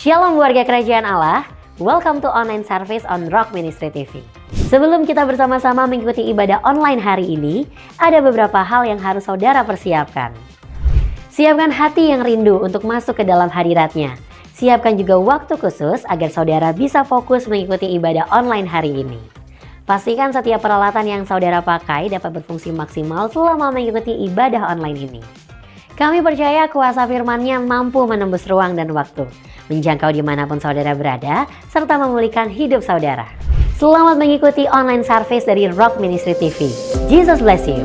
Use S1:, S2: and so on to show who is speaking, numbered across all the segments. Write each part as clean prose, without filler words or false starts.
S1: Shalom warga kerajaan Allah, welcome to online service on Rock Ministry TV. Sebelum kita bersama-sama mengikuti ibadah online hari ini, ada beberapa hal yang harus saudara persiapkan. Siapkan hati yang rindu untuk masuk ke dalam hadiratnya. Siapkan juga waktu khusus agar saudara bisa fokus mengikuti ibadah online hari ini. Pastikan setiap peralatan yang saudara pakai dapat berfungsi maksimal selama mengikuti ibadah online ini. Kami percaya kuasa firman-Nya mampu menembus ruang dan waktu, menjangkau dimanapun saudara berada, serta memulihkan hidup saudara. Selamat mengikuti online service dari Rock Ministry TV. Jesus bless you.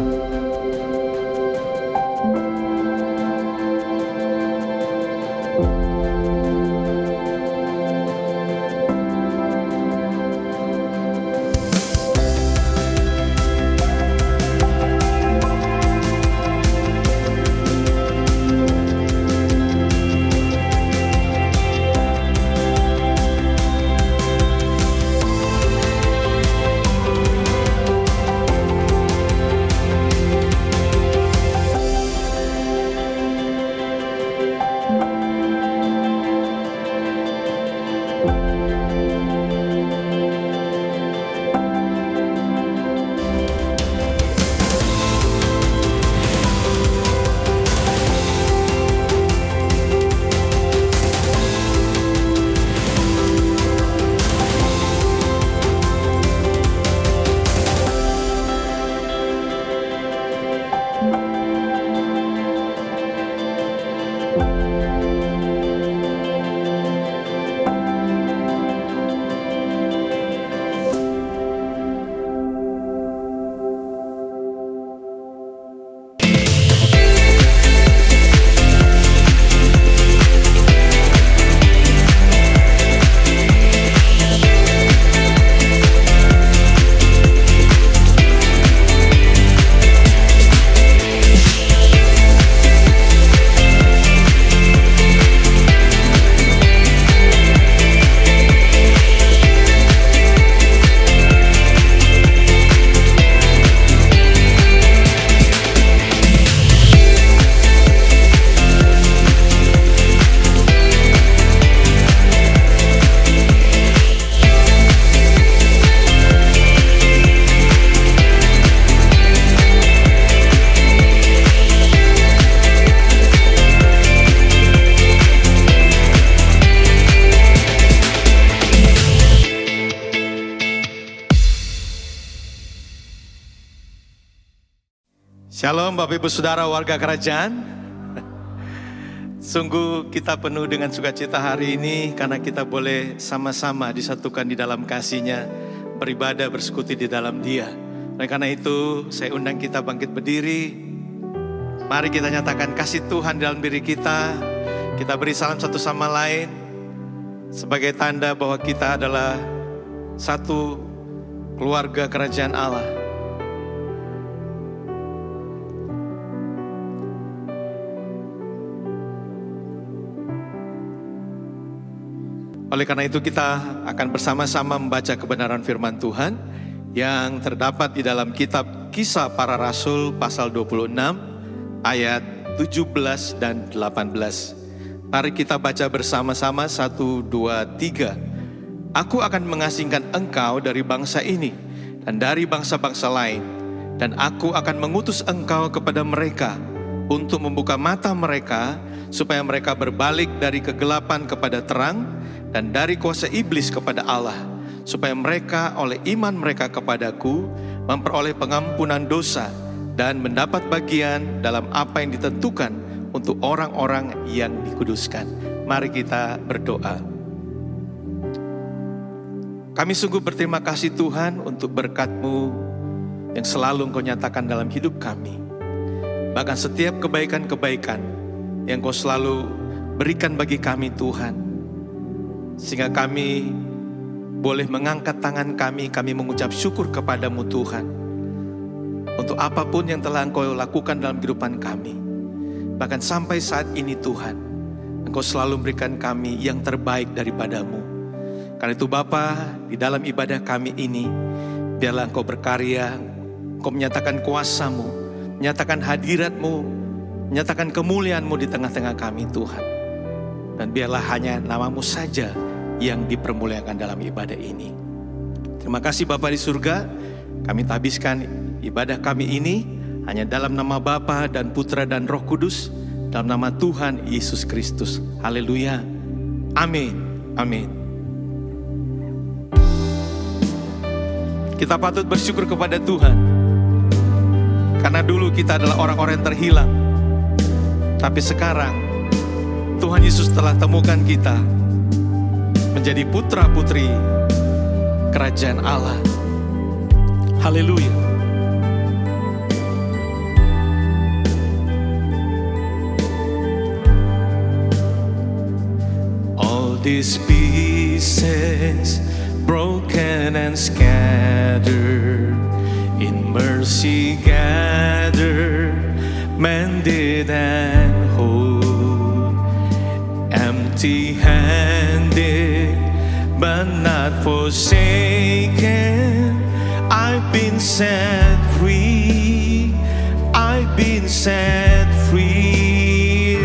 S2: Shalom Bapak Ibu Saudara warga kerajaan. Sungguh kita penuh dengan sukacita hari ini karena kita boleh sama-sama disatukan di dalam kasih-Nya, beribadah bersekutu di dalam Dia. Oleh karena itu saya undang kita bangkit berdiri. Mari kita nyatakan kasih Tuhan dalam diri kita. Kita beri salam satu sama lain sebagai tanda bahwa kita adalah satu keluarga kerajaan Allah. Oleh karena itu kita akan bersama-sama membaca kebenaran firman Tuhan yang terdapat di dalam kitab Kisah Para Rasul pasal 26 ayat 17 dan 18. Mari kita baca bersama-sama 1, 2, 3. Aku akan mengasingkan engkau dari bangsa ini dan dari bangsa-bangsa lain, dan aku akan mengutus engkau kepada mereka untuk membuka mata mereka supaya mereka berbalik dari kegelapan kepada terang dan dari kuasa iblis kepada Allah, supaya mereka oleh iman mereka kepadaku memperoleh pengampunan dosa dan mendapat bagian dalam apa yang ditentukan untuk orang-orang yang dikuduskan. Mari kita berdoa. Kami sungguh berterima kasih Tuhan untuk berkat-Mu yang selalu Engkau nyatakan dalam hidup kami. Bahkan setiap kebaikan-kebaikan yang Engkau selalu berikan bagi kami Tuhan, sehingga kami boleh mengangkat tangan kami mengucap syukur kepadamu Tuhan. Untuk apapun yang telah Engkau lakukan dalam kehidupan kami. Bahkan sampai saat ini Tuhan, Engkau selalu memberikan kami yang terbaik daripadamu. Karena itu Bapa, di dalam ibadah kami ini, biarlah Engkau berkarya, Engkau menyatakan kuasa-Mu, menyatakan hadirat-Mu, menyatakan kemuliaan-Mu di tengah-tengah kami Tuhan. Dan biarlah hanya nama-Mu saja yang dipermuliakan dalam ibadah ini. Terima kasih Bapa di surga, kami tabiskan ibadah kami ini hanya dalam nama Bapa dan Putra dan Roh Kudus, dalam nama Tuhan Yesus Kristus. Haleluya. Amin. Amin. Kita patut bersyukur kepada Tuhan, karena dulu kita adalah orang-orang yang terhilang, tapi sekarang Tuhan Yesus telah temukan kita menjadi putra-putri kerajaan Allah. Haleluya. All these pieces broken and scattered, in mercy gathered, mended and whole. Empty-handed, but not forsaken. I've been set free. I've been set free.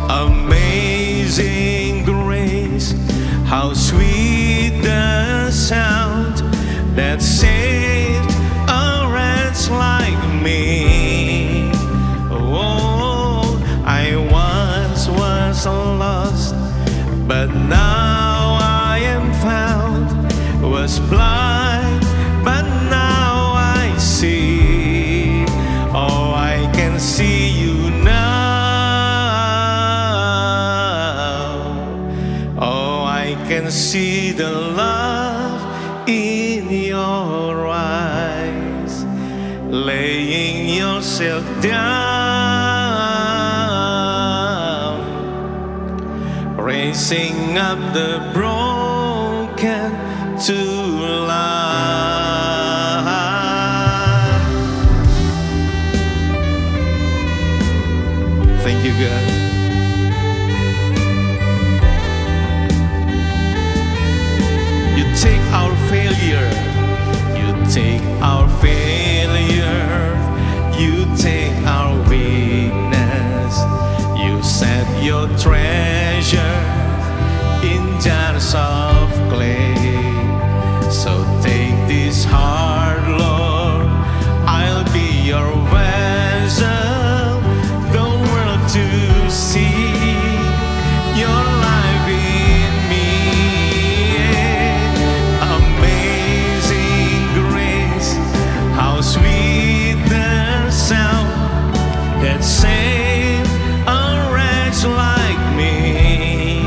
S2: Amazing grace, how sweet the sound that saved a wretch like me. Oh, I once was lost, but now I am found. Was blind, but now I see. Oh, I can see you now. Oh, I can see the love in your eyes, laying yourself down, raising up the broken to life. Thank you, God. You take our failure, you take our failure, you take our weakness, you set your treasure in jars of clay. So take this heart, Lord, I'll be your vessel, the world to see your life in me. Amazing grace, how sweet the sound that saved a wretch like me.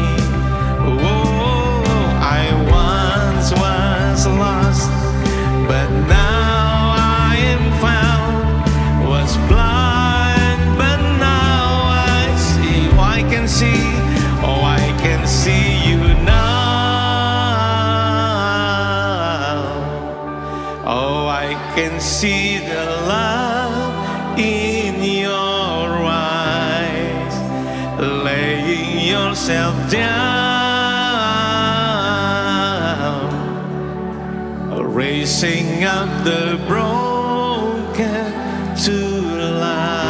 S2: Oh, I once was lost, but now I am found. Was blind, but now I see. Oh, I can see. Oh, I can see you now. Oh, I can see the love in your eyes, laying yourself down, raising up the broken to life.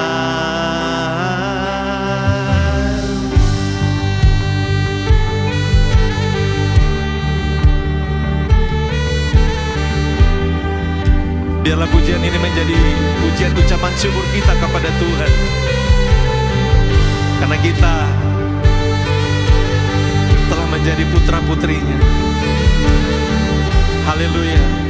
S2: Biarlah pujian ini menjadi pujian ucapan syukur kita kepada Tuhan, karena kita telah menjadi putra-putrinya. Haleluya.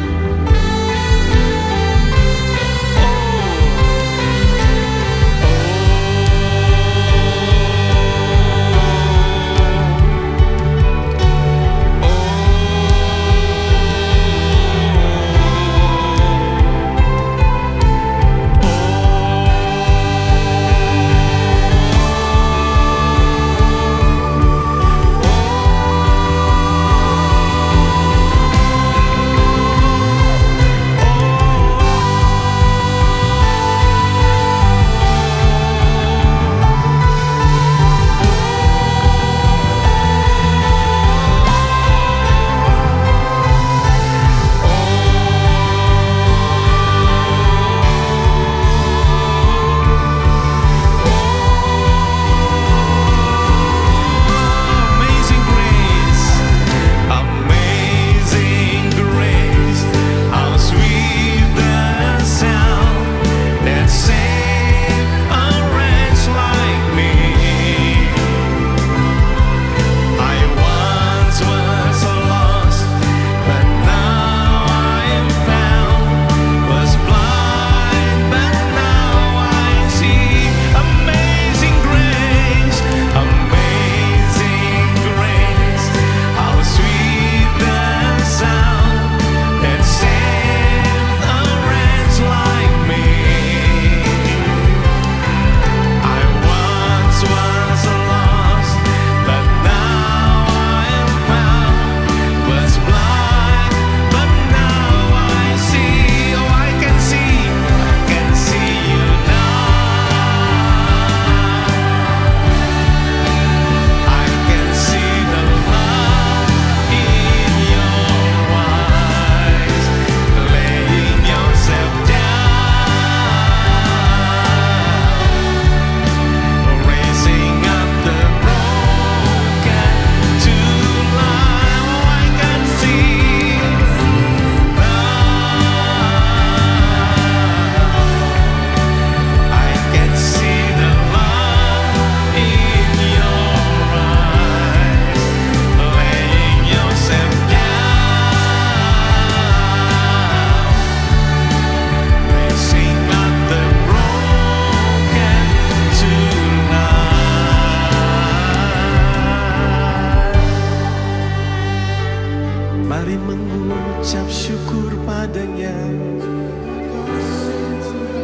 S2: mengucap syukur padanya.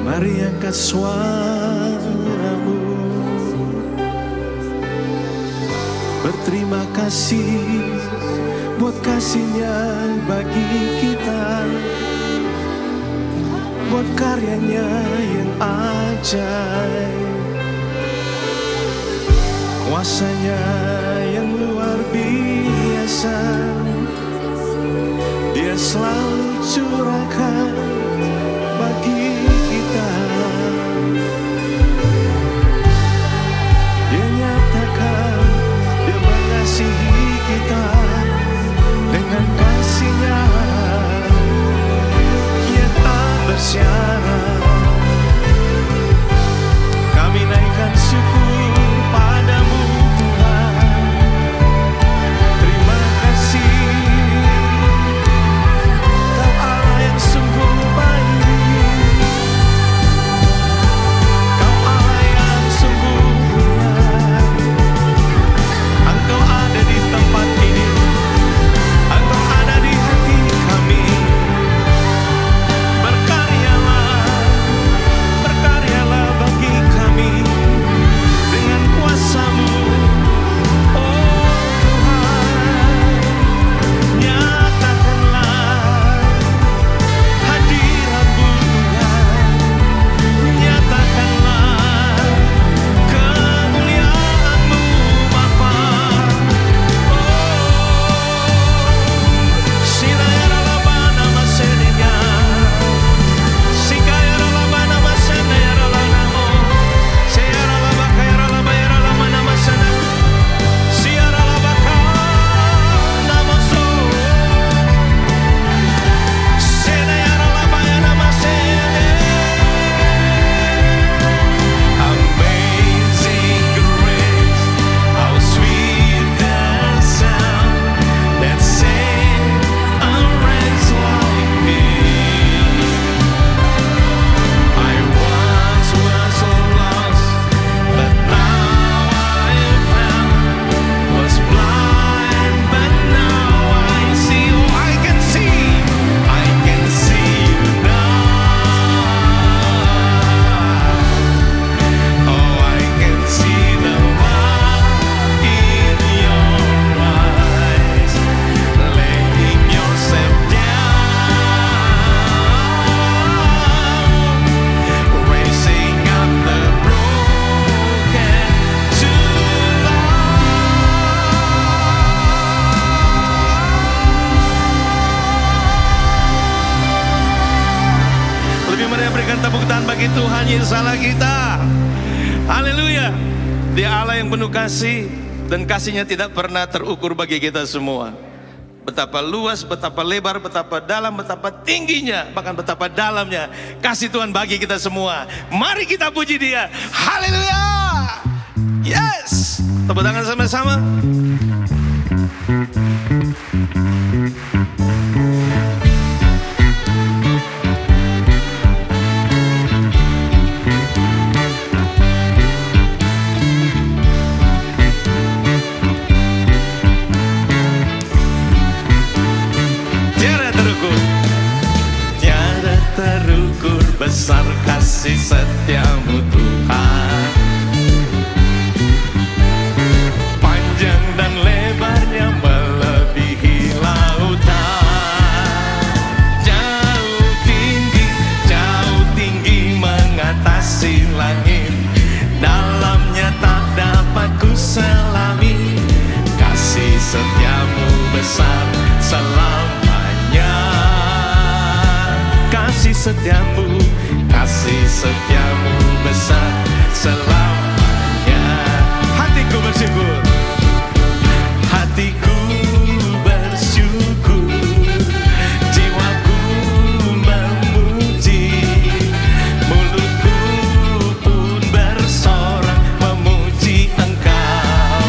S2: Mari angkat suaramu, berterima kasih buat kasih-Nya bagi kita, buat karyanya yang ajaib, kuasanya yang luar biasa. Dia selalu curahkan bagi kita. Dia nyatakan, Dia mengasihi kita dengan kasih-Nya. Ia tak bersyarat. Kami naikkan syukur padamu Tuhan. Terima kasih, Kau Allah yang sungguh baik. Kau Allah yang sungguh benar. Engkau ada di tempat ini, Engkau ada di hati kami. Berkaryalah bagi kami dengan kuasa-Mu, oh Tuhan. Nyatakanlah hadirat-Mu Tuhan, nyatakanlah kemuliaan-Mu Bapa. Sinayaralabana masenenya, sikayaralabana masenayaralanamo, seyaralabakayaralabayaralamana masena, siaralabakanamoso, senayaralabayana masene. Amazing grace, how sweet the sound that saved a wretch like me. I once was lost, but now I am found. Was blind, but now I see. Oh, I can see you now. Oh, I can see the light in your eyes, laying yourself down, raising up the broken to life. Lebih mari berikan tepuk tangan bagi Tuhan Yesus Allah kita. Haleluya. Dia Allah yang penuh kasih, dan kasih-Nya tidak pernah terukur bagi kita semua. Betapa luas, betapa lebar, betapa dalam, betapa tingginya, bahkan betapa dalamnya kasih Tuhan bagi kita semua. Mari kita puji Dia. Haleluya. Yes. Tepuk tangan sama-sama. Tiada terukur besar kasih setia-Mu Tuhan. Panjang dan lebarnya melebihi lautan. Jauh tinggi mengatasi langit. Dalamnya tak dapat ku selami. Kasih setia-Mu besar selamanya. Kasih setiamu besar selamanya. Hatiku bersyukur, hatiku bersyukur, jiwaku memuji, mulutku pun bersorak memuji Engkau,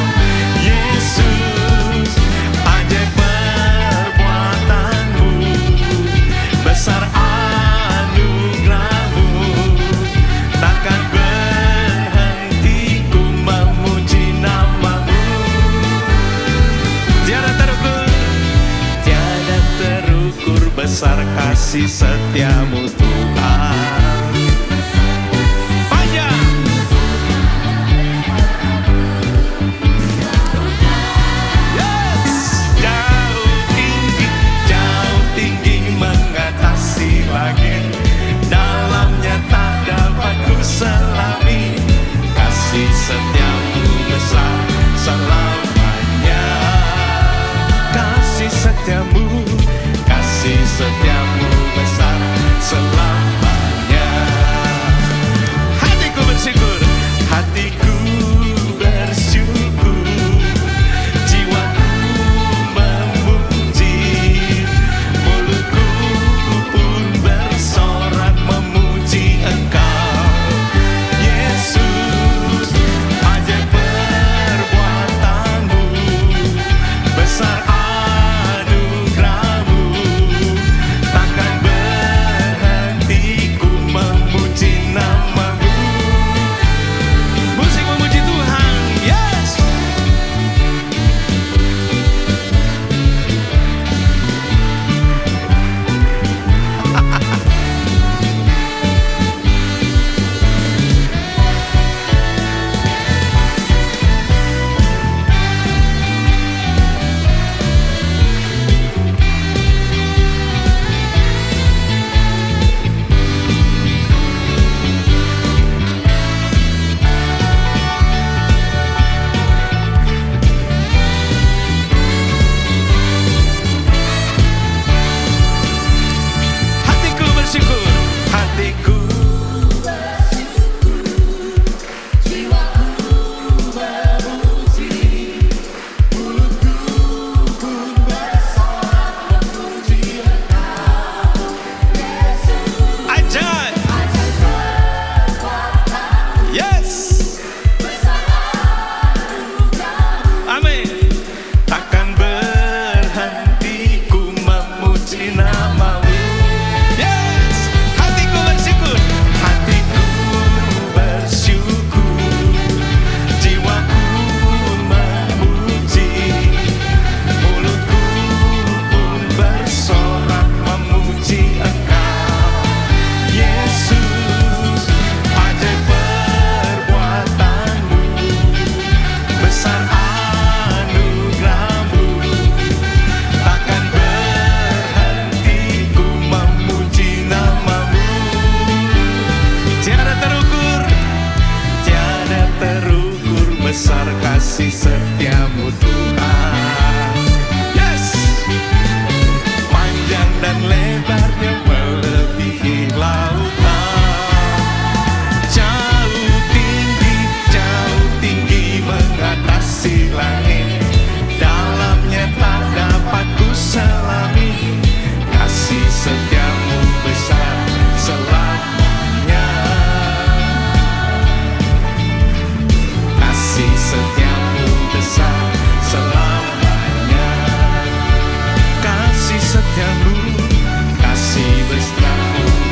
S2: Yesus. Ajaib perbuatan-Mu, besar anugerah-Mu, takkan berhenti ku memuji nama-Mu. besar kasih setiamu Tuhan. Panjang. Yes. Jauh tinggi mengatasi langit, dalamnya tak dapat ku selami. Kasih setiamu besar selamanya. Kasih setiamu besar selamanya. Hatiku bersyukur, jiwaku memuji, mulutku pun bersorak memuji Engkau, Yesus. Ajaib perbuatanmu, besar anugerahmu, takkan berhenti ku memuji namamu. Musik memuji Tuhan, yes. Hatiku bersyukur, jiwaku memuji, mulutku pun bersorak memuji Engkau, Yesus. Ajaib, yes. Amin. Takkan berhenti ku memuji namamu. Yes. Hatiku bersyukur, jiwaku memuji, mulutku pun bersorak memuji Engkau, Yesus. Ajaib perbuatanmu, besar anugerahmu, takkan berhenti ku memuji namamu. Tiada terukur besar kasih setiamu Tuhan. Yes. Panjang dan lebarnya melebihi lautan. Jauh tinggi mengatasi langit, dalamnya tak dapat ku selami. Kasih setiamu besar selamanya. Kasih setiamu besar selamanya. Kasih setiamu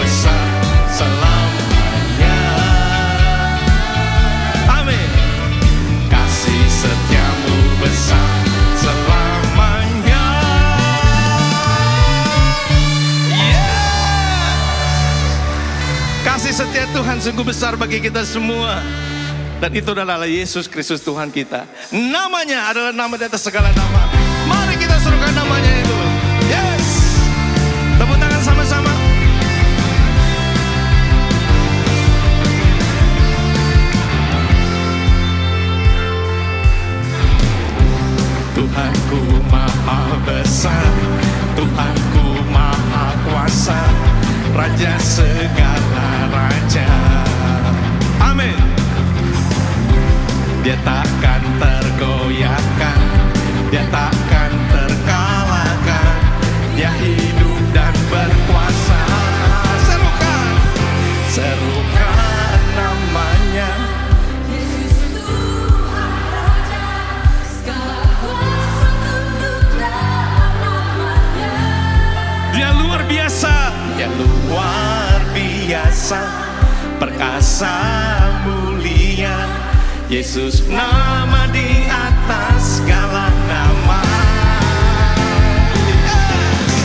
S2: besar selamanya. Amin. Kasih setiamu besar selamanya. Kasih setia Tuhan sungguh besar bagi kita semua. Dan itu adalah Yesus Kristus Tuhan kita. Namanya adalah nama di atas segala nama. Mari kita serukan namanya itu. Yes. Tepuk tangan sama-sama. Tuhanku maha besar, Tuhanku maha kuasa, Raja segala raja. Amin. Dia takkan tergoyahkan, dia takkan terkalahkan, dia hidup dan berkuasa. Serukan namanya.
S3: Yesus Tuhan Raja, segala kuasa tunduk dalam namanya.
S2: Dia luar biasa, perkasa mulia. Yesus nama di atas segala nama. Yes.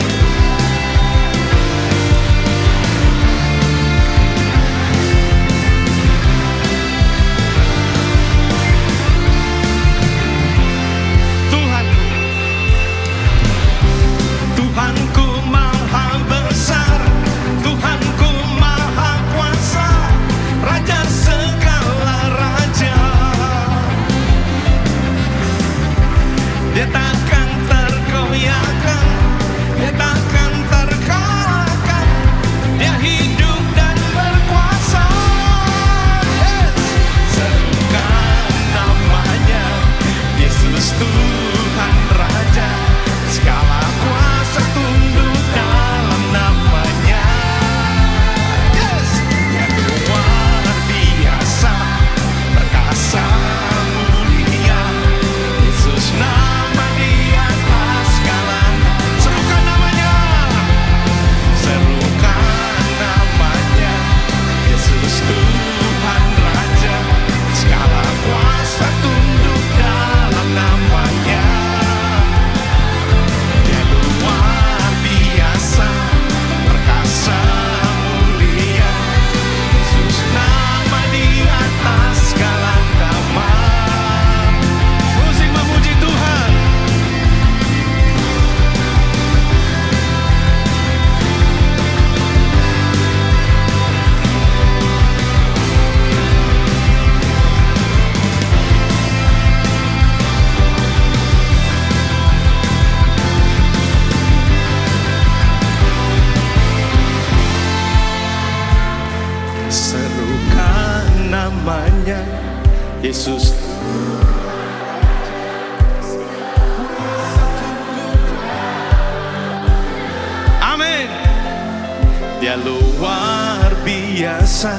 S2: biasa,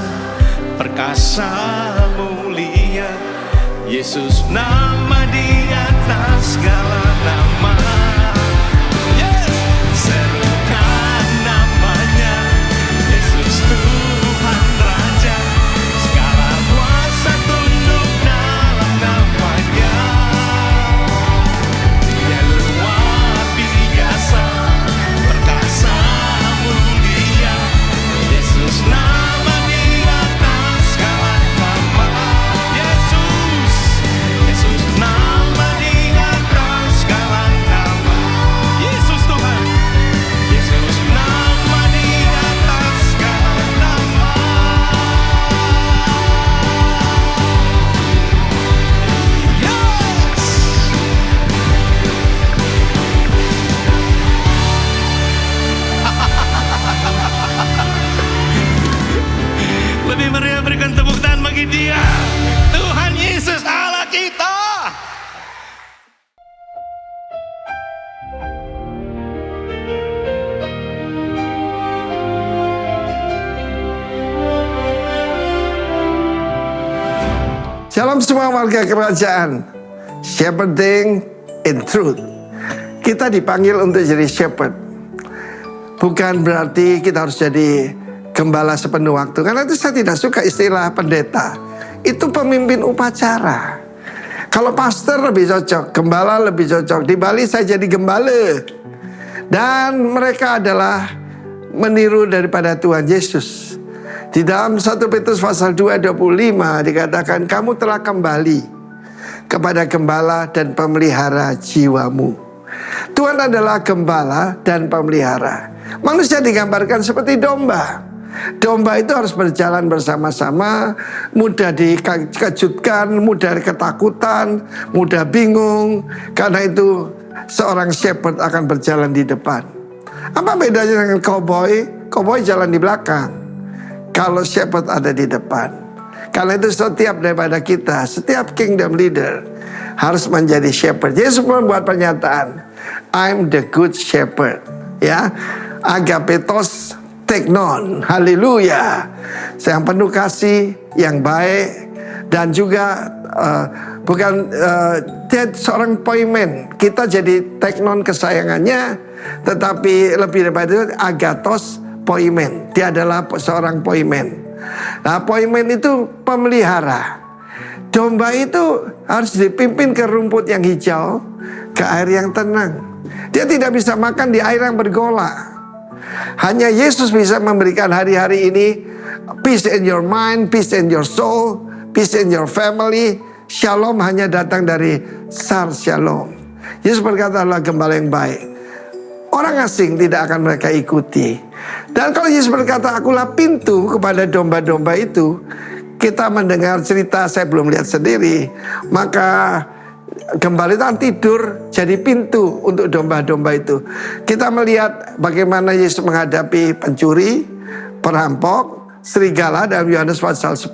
S2: perkasa mulia. Yesus nama di atas segala nama. Yes, serukan namanya. Yesus Tuhan Raja, segala kuasa tunduk dalam namanya. Dia luar biasa, perkasa mulia. Yesus nama di atas segala nama. Yesus, Yesus nama di atas segala nama. Yesus Tuhan, Yesus nama di atas segala nama. Yes. Lebih meriah berikan tepuk tangan bagi Dia, Tuhan Yesus Allah kita.
S4: Shalom semua warga kerajaan. Shepherding in truth. Kita dipanggil untuk jadi shepherd. Bukan berarti kita harus jadi gembala sepenuh waktu. Karena itu saya tidak suka istilah pendeta. Itu pemimpin upacara. Kalau pastor lebih cocok, gembala lebih cocok. Di Bali saya jadi gembala. Dan mereka adalah meniru daripada Tuhan Yesus. Di dalam 1 Petrus pasal 2:25 dikatakan, kamu telah kembali kepada gembala dan pemelihara jiwamu. Tuhan adalah gembala dan pemelihara. Manusia digambarkan seperti domba. Domba itu harus berjalan bersama-sama, mudah dikejutkan, mudah ketakutan, mudah bingung. Karena itu seorang shepherd akan berjalan di depan. Apa bedanya dengan cowboy? Cowboy jalan di belakang, kalau shepherd ada di depan. Karena itu setiap daripada kita, setiap kingdom leader harus menjadi shepherd. Yesus membuat pernyataan, I'm the good shepherd. Ya, agapetos teknon, haleluya. Yang penuh kasih, yang baik, dan juga dia seorang poimen. Kita jadi teknon kesayangannya, tetapi lebih daripada itu agatos poimen. Dia adalah seorang poimen. Nah, poimen itu pemelihara. Domba itu harus dipimpin ke rumput yang hijau, ke air yang tenang. Dia tidak bisa makan di air yang bergolak. Hanya Yesus bisa memberikan hari-hari ini peace in your mind, peace in your soul, peace in your family. Shalom hanya datang dari Sar Shalom. Yesus berkata adalah gembala yang baik. Orang asing tidak akan mereka ikuti. Dan kalau Yesus berkata akulah pintu kepada domba-domba itu, kita mendengar cerita, saya belum lihat sendiri, maka gembala itu akan tidur jadi pintu untuk domba-domba itu. Kita melihat bagaimana Yesus menghadapi pencuri, perampok, serigala dalam Yohanes pasal 10.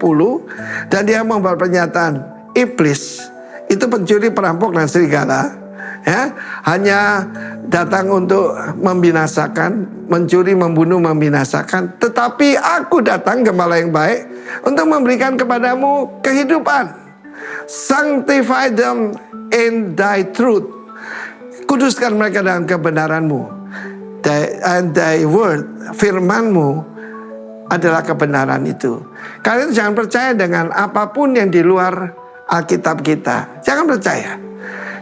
S4: Dan dia membuat pernyataan, iblis itu pencuri, perampok, dan serigala, ya, hanya datang untuk membinasakan, mencuri, membunuh, membinasakan. Tetapi aku datang, gembala yang baik, untuk memberikan kepadamu kehidupan. Sanctify them in thy truth. Kuduskan mereka dalam kebenaranmu. And thy word, firmanmu adalah kebenaran itu. Kalian jangan percaya dengan apapun yang di luar Alkitab kita. Jangan percaya.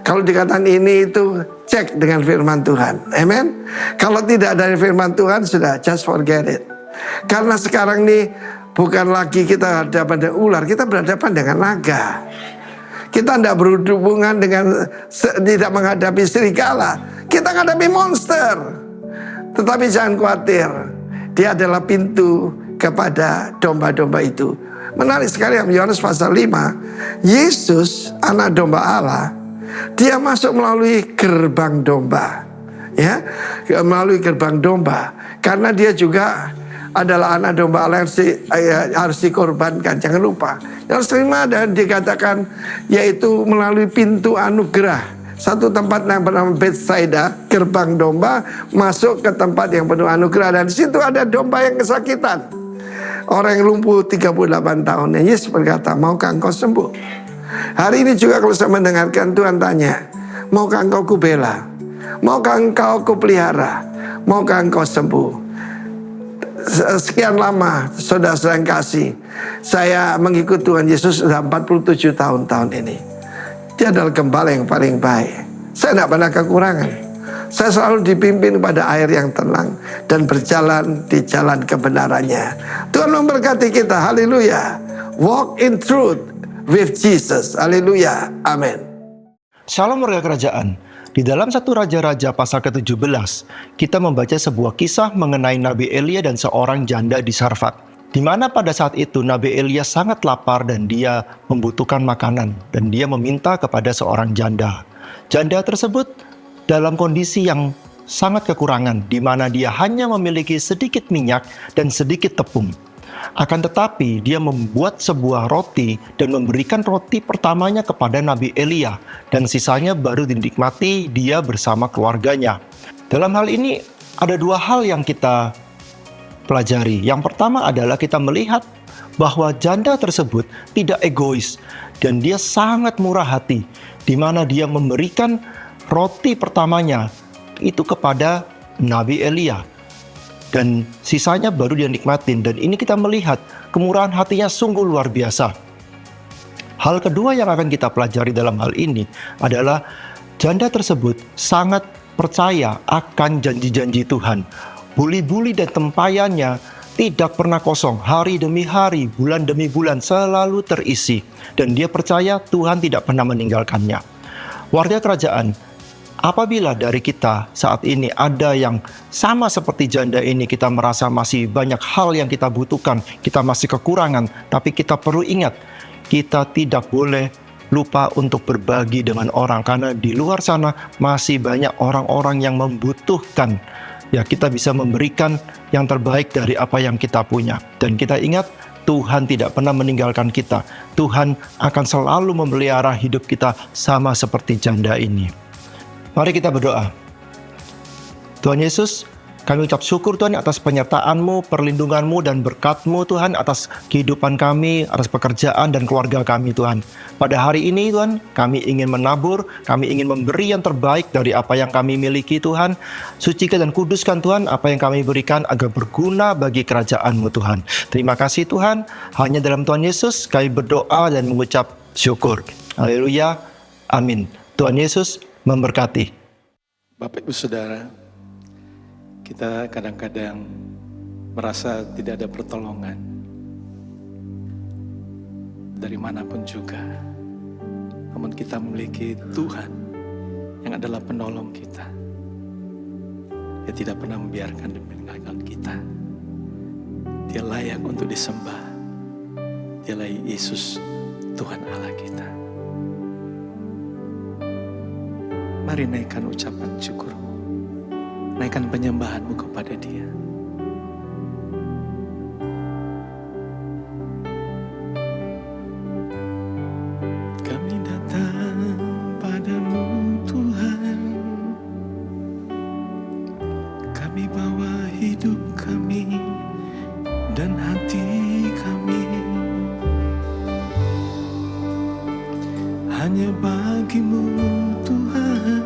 S4: Kalau dikatakan ini itu, cek dengan firman Tuhan. Amen. Kalau tidak dari firman Tuhan, sudah, just forget it. Karena sekarang ini bukan lagi kita berhadapan dengan ular, kita berhadapan dengan naga. Kita tidak berhubungan dengan, tidak menghadapi serigala. Kita menghadapi monster. Tetapi jangan khawatir, dia adalah pintu kepada domba-domba itu. Menarik sekali Yohanes pasal 5. Yesus, anak domba Allah, dia masuk melalui gerbang domba. Ya, melalui gerbang domba. Karena dia juga adalah anak domba Allah yang harus dikorbankan. Jangan lupa. Yang terima dan dikatakan yaitu melalui pintu anugerah. Satu tempat yang bernama Bethsaida, gerbang domba, masuk ke tempat yang penuh anugerah. Dan di situ ada domba yang kesakitan. Orang yang lumpuh 38 tahun, Yesus berkata, maukah engkau sembuh? Hari ini juga kalau saya mendengarkan, Tuhan tanya, maukah engkau kubela? Maukah engkau kupelihara? Maukah engkau sembuh? Sekian lama, saudara-saudara yang kasih, saya mengikut Tuhan Yesus sudah 47 tahun ini. Dia adalah gembala yang paling baik. Saya tidak pernah kekurangan. Saya selalu dipimpin pada air yang tenang dan berjalan di jalan kebenarannya. Tuhan memberkati kita, haleluya. Walk in truth with Jesus, haleluya, amin.
S5: Shalom warga kerajaan. Di dalam 1 Raja-Raja pasal ke-17, kita membaca sebuah kisah mengenai Nabi Elia dan seorang janda di Sarfat. Di mana pada saat itu Nabi Elia sangat lapar dan dia membutuhkan makanan. Dan dia meminta kepada seorang janda. Janda tersebut dalam kondisi yang sangat kekurangan, di mana dia hanya memiliki sedikit minyak dan sedikit tepung. Akan tetapi dia membuat sebuah roti dan memberikan roti pertamanya kepada Nabi Elia, dan sisanya baru dinikmati dia bersama keluarganya. Dalam hal ini ada dua hal yang kita pelajari. Yang pertama adalah kita melihat bahwa janda tersebut tidak egois dan dia sangat murah hati, di mana dia memberikan roti pertamanya itu kepada Nabi Elia. Dan sisanya baru dia nikmatin. Dan ini kita melihat kemurahan hatinya sungguh luar biasa. Hal kedua yang akan kita pelajari dalam hal ini adalah janda tersebut sangat percaya akan janji-janji Tuhan. Buli-buli dan tempayannya tidak pernah kosong. Hari demi hari, bulan demi bulan selalu terisi. Dan dia percaya Tuhan tidak pernah meninggalkannya. Warga kerajaan, apabila dari kita saat ini ada yang sama seperti janda ini, kita merasa masih banyak hal yang kita butuhkan, kita masih kekurangan, tapi kita perlu ingat, kita tidak boleh lupa untuk berbagi dengan orang, karena di luar sana masih banyak orang-orang yang membutuhkan. Ya, kita bisa memberikan yang terbaik dari apa yang kita punya. Dan kita ingat, Tuhan tidak pernah meninggalkan kita. Tuhan akan selalu memelihara hidup kita sama seperti janda ini. Mari kita berdoa. Tuhan Yesus, kami ucap syukur Tuhan atas penyertaan-Mu, perlindungan-Mu, dan berkat-Mu Tuhan atas kehidupan kami, atas pekerjaan dan keluarga kami Tuhan. Pada hari ini Tuhan, kami ingin menabur, kami ingin memberi yang terbaik dari apa yang kami miliki Tuhan. Sucikan dan kuduskan Tuhan apa yang kami berikan agar berguna bagi kerajaan-Mu Tuhan. Terima kasih Tuhan, hanya dalam Tuhan Yesus kami berdoa dan mengucap syukur. Haleluya, amin. Tuhan Yesus memberkati.
S2: Bapak Ibu Saudara, kita kadang-kadang merasa tidak ada pertolongan dari manapun juga. Namun kita memiliki Tuhan yang adalah penolong kita. Dia tidak pernah membiarkan dan meninggalkan kita. Dia layak untuk disembah. Dialah Yesus, Tuhan Allah kita. Mari naikkan ucapan syukurmu, naikkan penyembahanmu kepada Dia. Kami datang padamu Tuhan, kami bawa hidup kami dan hati kami hanya bagi-Mu Tuhan.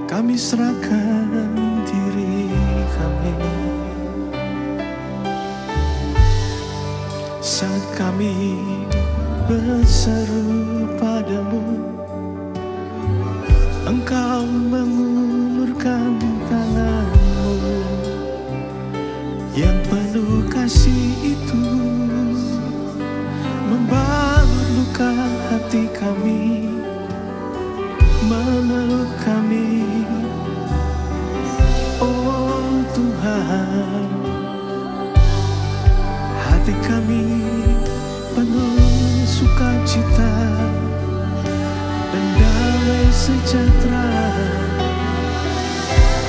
S2: Kami serahkan diri kami. Saat kami berseru padamu, Engkau mengulurkan tangan-Mu yang penuh kasih itu, membalut luka hati kami, memeluk kami. Oh Tuhan, hati kami penuh sukacita dan damai sejahtera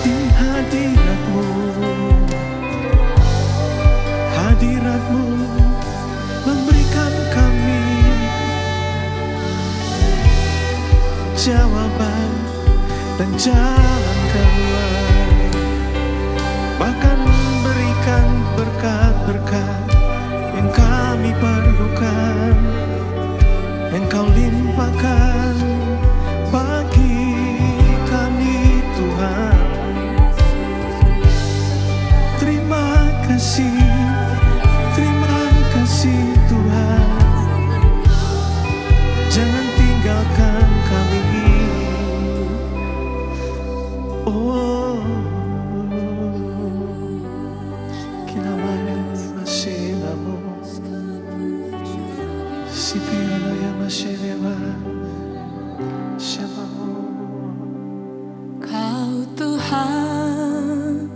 S2: di hadirat-Mu. Hadirat-Mu memberikan kami jawaban dan jalan keluar, bahkan berkat-berkat yang kami perlukan, Engkau limpahkan bagi kami Tuhan. Terima kasih Tuhan. Jangan tinggalkan kami. Oh, kinamaya masih namu, si piano ya masih dewa, siapamu.
S3: Kau Tuhan,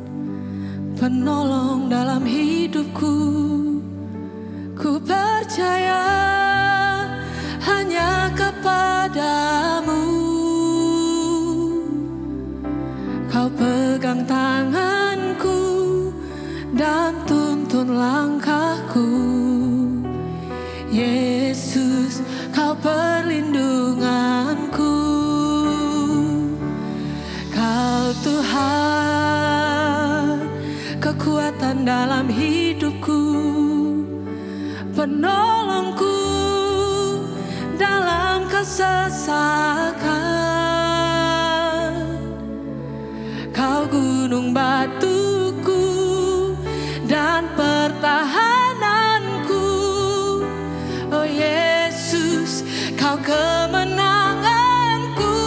S3: penolong dalam hidupku. Ku percaya hanya kepadamu. Kau pegang tanganku dan tuntun langkahku. Yesus, Kau perlindunganku. Kau Tuhan, kekuatan dalam hidupku, penolongku dalam kesesakan. Kau gunung batuku dan pertahananku. Oh Yesus, Kau kemenanganku.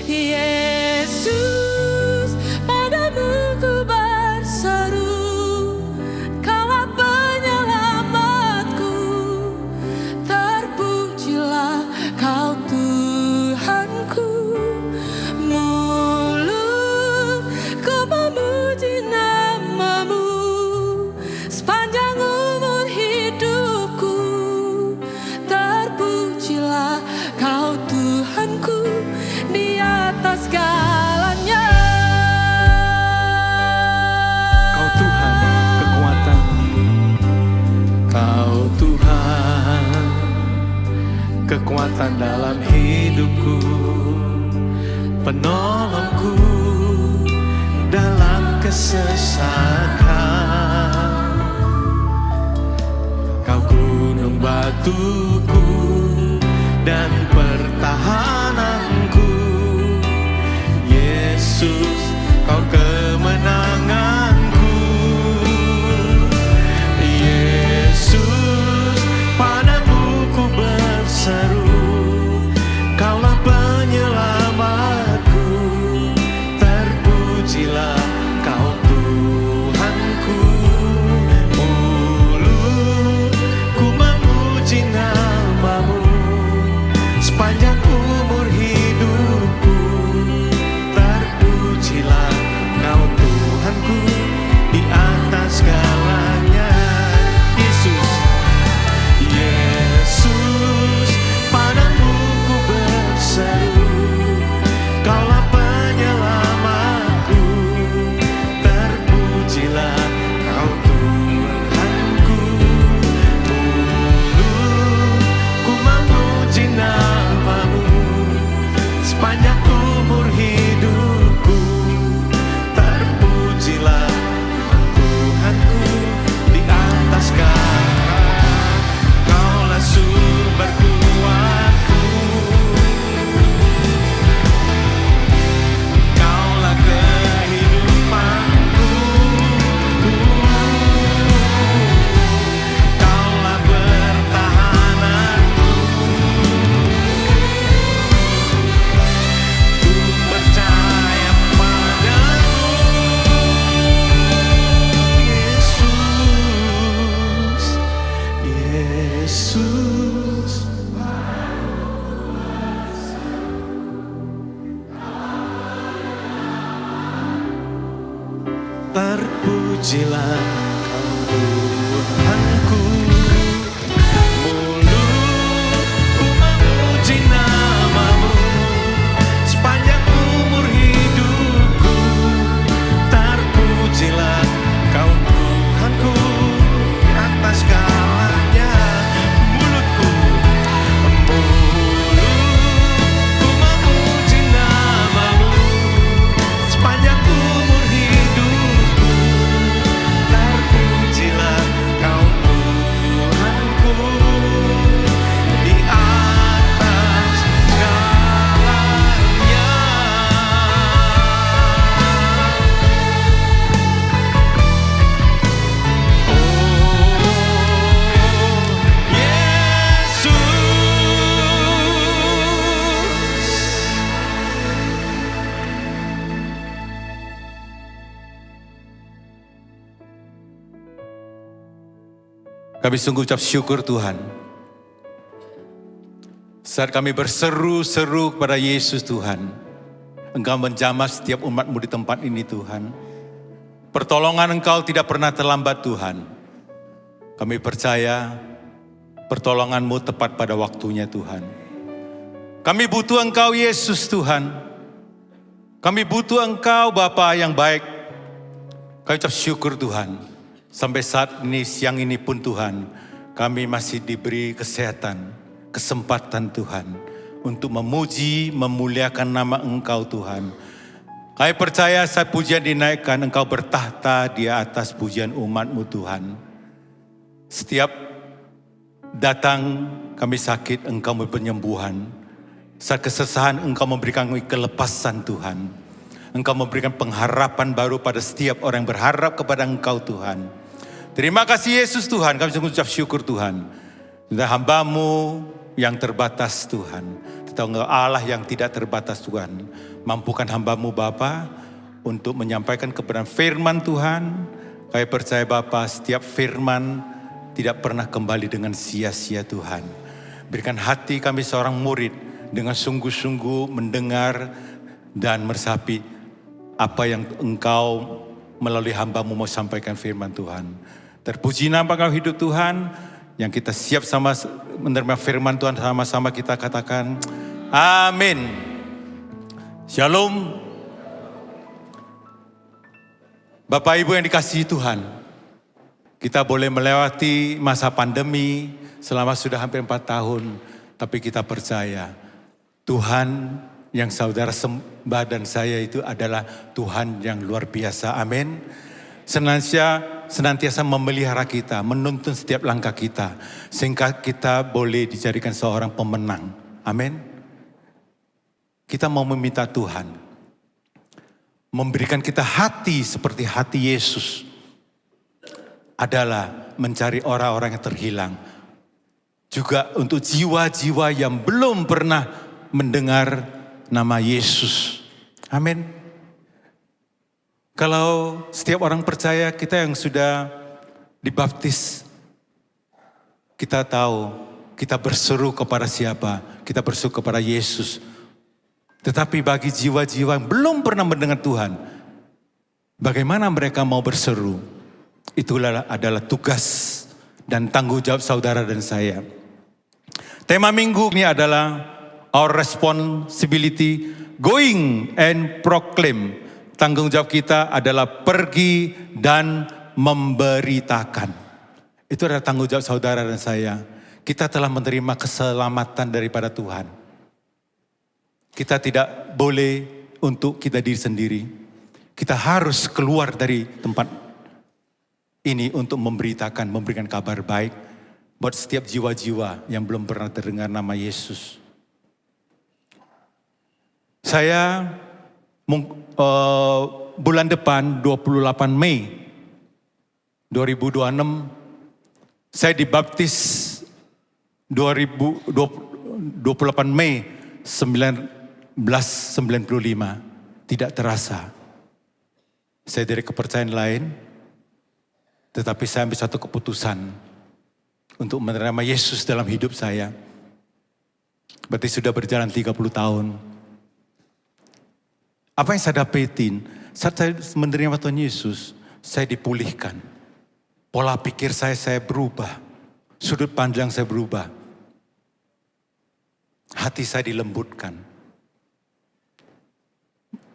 S3: Yesus, padamu ku berseru. Kaulah penyelamatku. Terpujilah Kau Tuhanku. Mulutku memuji nama-Mu sepanjang umur hidupku. Terpujilah Kau Tuhanku di atas segalanya.
S2: Kau Tuhan kekuatan, Kau Tuhan kekuatan dalam hidupku, penolongku dalam kesesakan. Kau gunung batuku dan pertahananku. Yesus, Kau kemenanganku. Yesus, padamu ku berseru. Kaulah penyelamatku. Terpujilah Kau Tuhanku. Mulutku memuji nama-Mu sepanjang umur hidupku. Terpujilah Kau Tuhanku di atas segalanya. Yesus, Yesus, padamu ku berseru. Kaulah penyelamatku. Terpujilah Kau Tuhanku. Mulutku memuji nama-Mu sepanjang umur hidupku. Terpujilah Tuhanku di atas segala. Kaulah sumber kuatku. Kaulah kehidupanku. Kaulah pertahananku. Ku percaya padamu, Yesus, Yesus. Terpujilah Kau Tuhanku. Mulutku memuji nama-Mu sepanjang umur hidupku. Terpujilah Kau Tuhanku di atas segalanya. Mulutku memuji nama-Mu sepanjang umur hidupku.
S6: Kami sungguh ucap syukur Tuhan. Saat kami berseru-seru kepada Yesus Tuhan, Engkau menjamah setiap umat-Mu di tempat ini Tuhan. Pertolongan Engkau tidak pernah terlambat Tuhan. Kami percaya pertolongan-Mu tepat pada waktunya Tuhan. Kami butuh Engkau Yesus Tuhan. Kami butuh Engkau Bapa yang baik. Kami ucap syukur Tuhan. Sampai saat ini, siang ini pun Tuhan, kami masih diberi kesehatan, kesempatan Tuhan untuk memuji, memuliakan nama Engkau Tuhan. Kami percaya saat pujian dinaikkan, Engkau bertahta di atas pujian umat-Mu Tuhan. Setiap datang kami sakit, Engkau memberi penyembuhan. Saat kesesahan, Engkau memberikan kami kelepasan Tuhan. Engkau memberikan pengharapan baru pada setiap orang yang berharap kepada Engkau Tuhan. Terima kasih Yesus Tuhan, kami sungguh ucap syukur Tuhan. Dan hamba-Mu yang terbatas Tuhan. Tetapi Engkau Allah yang tidak terbatas Tuhan. Mampukan hamba-Mu Bapa untuk menyampaikan kebenaran firman Tuhan. Kami percaya Bapa, setiap firman tidak pernah kembali dengan sia-sia Tuhan. Berikan hati kami seorang murid dengan sungguh-sungguh mendengar dan meresapi apa yang Engkau melalui hamba-Mu mau sampaikan firman Tuhan. Terpuji nama Engkau hidup Tuhan, yang kita siap sama menerima firman Tuhan, sama-sama kita katakan amin. Shalom. Bapak Ibu yang dikasihi Tuhan, kita boleh melewati masa pandemi selama sudah hampir 4 tahun, tapi kita percaya Tuhan yang saudara sembah dan saya itu adalah Tuhan yang luar biasa. Amin. Senantiasa memelihara kita, menuntun setiap langkah kita, sehingga kita boleh dijadikan seorang pemenang. Amin. Kita mau meminta Tuhan memberikan kita hati seperti hati Yesus, adalah mencari orang-orang yang terhilang. Juga untuk jiwa-jiwa yang belum pernah mendengar nama Yesus. Amin. Kalau setiap orang percaya, kita yang sudah dibaptis, kita tahu kita berseru kepada siapa? Kita berseru kepada Yesus. Tetapi bagi jiwa-jiwa yang belum pernah mendengar Tuhan, bagaimana mereka mau berseru? Itulah adalah tugas dan tanggung jawab saudara dan saya. Tema minggu ini adalah our responsibility, going and proclaim. Tanggung jawab kita adalah pergi dan memberitakan. Itu adalah tanggung jawab saudara dan saya. Kita telah menerima keselamatan daripada Tuhan. Kita tidak boleh untuk kita diri sendiri. Kita harus keluar dari tempat ini untuk memberitakan, memberikan kabar baik buat setiap jiwa-jiwa yang belum pernah terdengar nama Yesus. Saya bulan depan 28 Mei 2026 saya dibaptis 28 Mei 1995. Tidak terasa. Saya dari kepercayaan lain, tetapi saya ambil satu keputusan untuk menerima Yesus dalam hidup saya. Berarti sudah berjalan 30 tahun. Apa yang saya dapetin saat saya menerima Tuhan Yesus, saya dipulihkan. Pola pikir saya berubah. Sudut pandang saya berubah. Hati saya dilembutkan.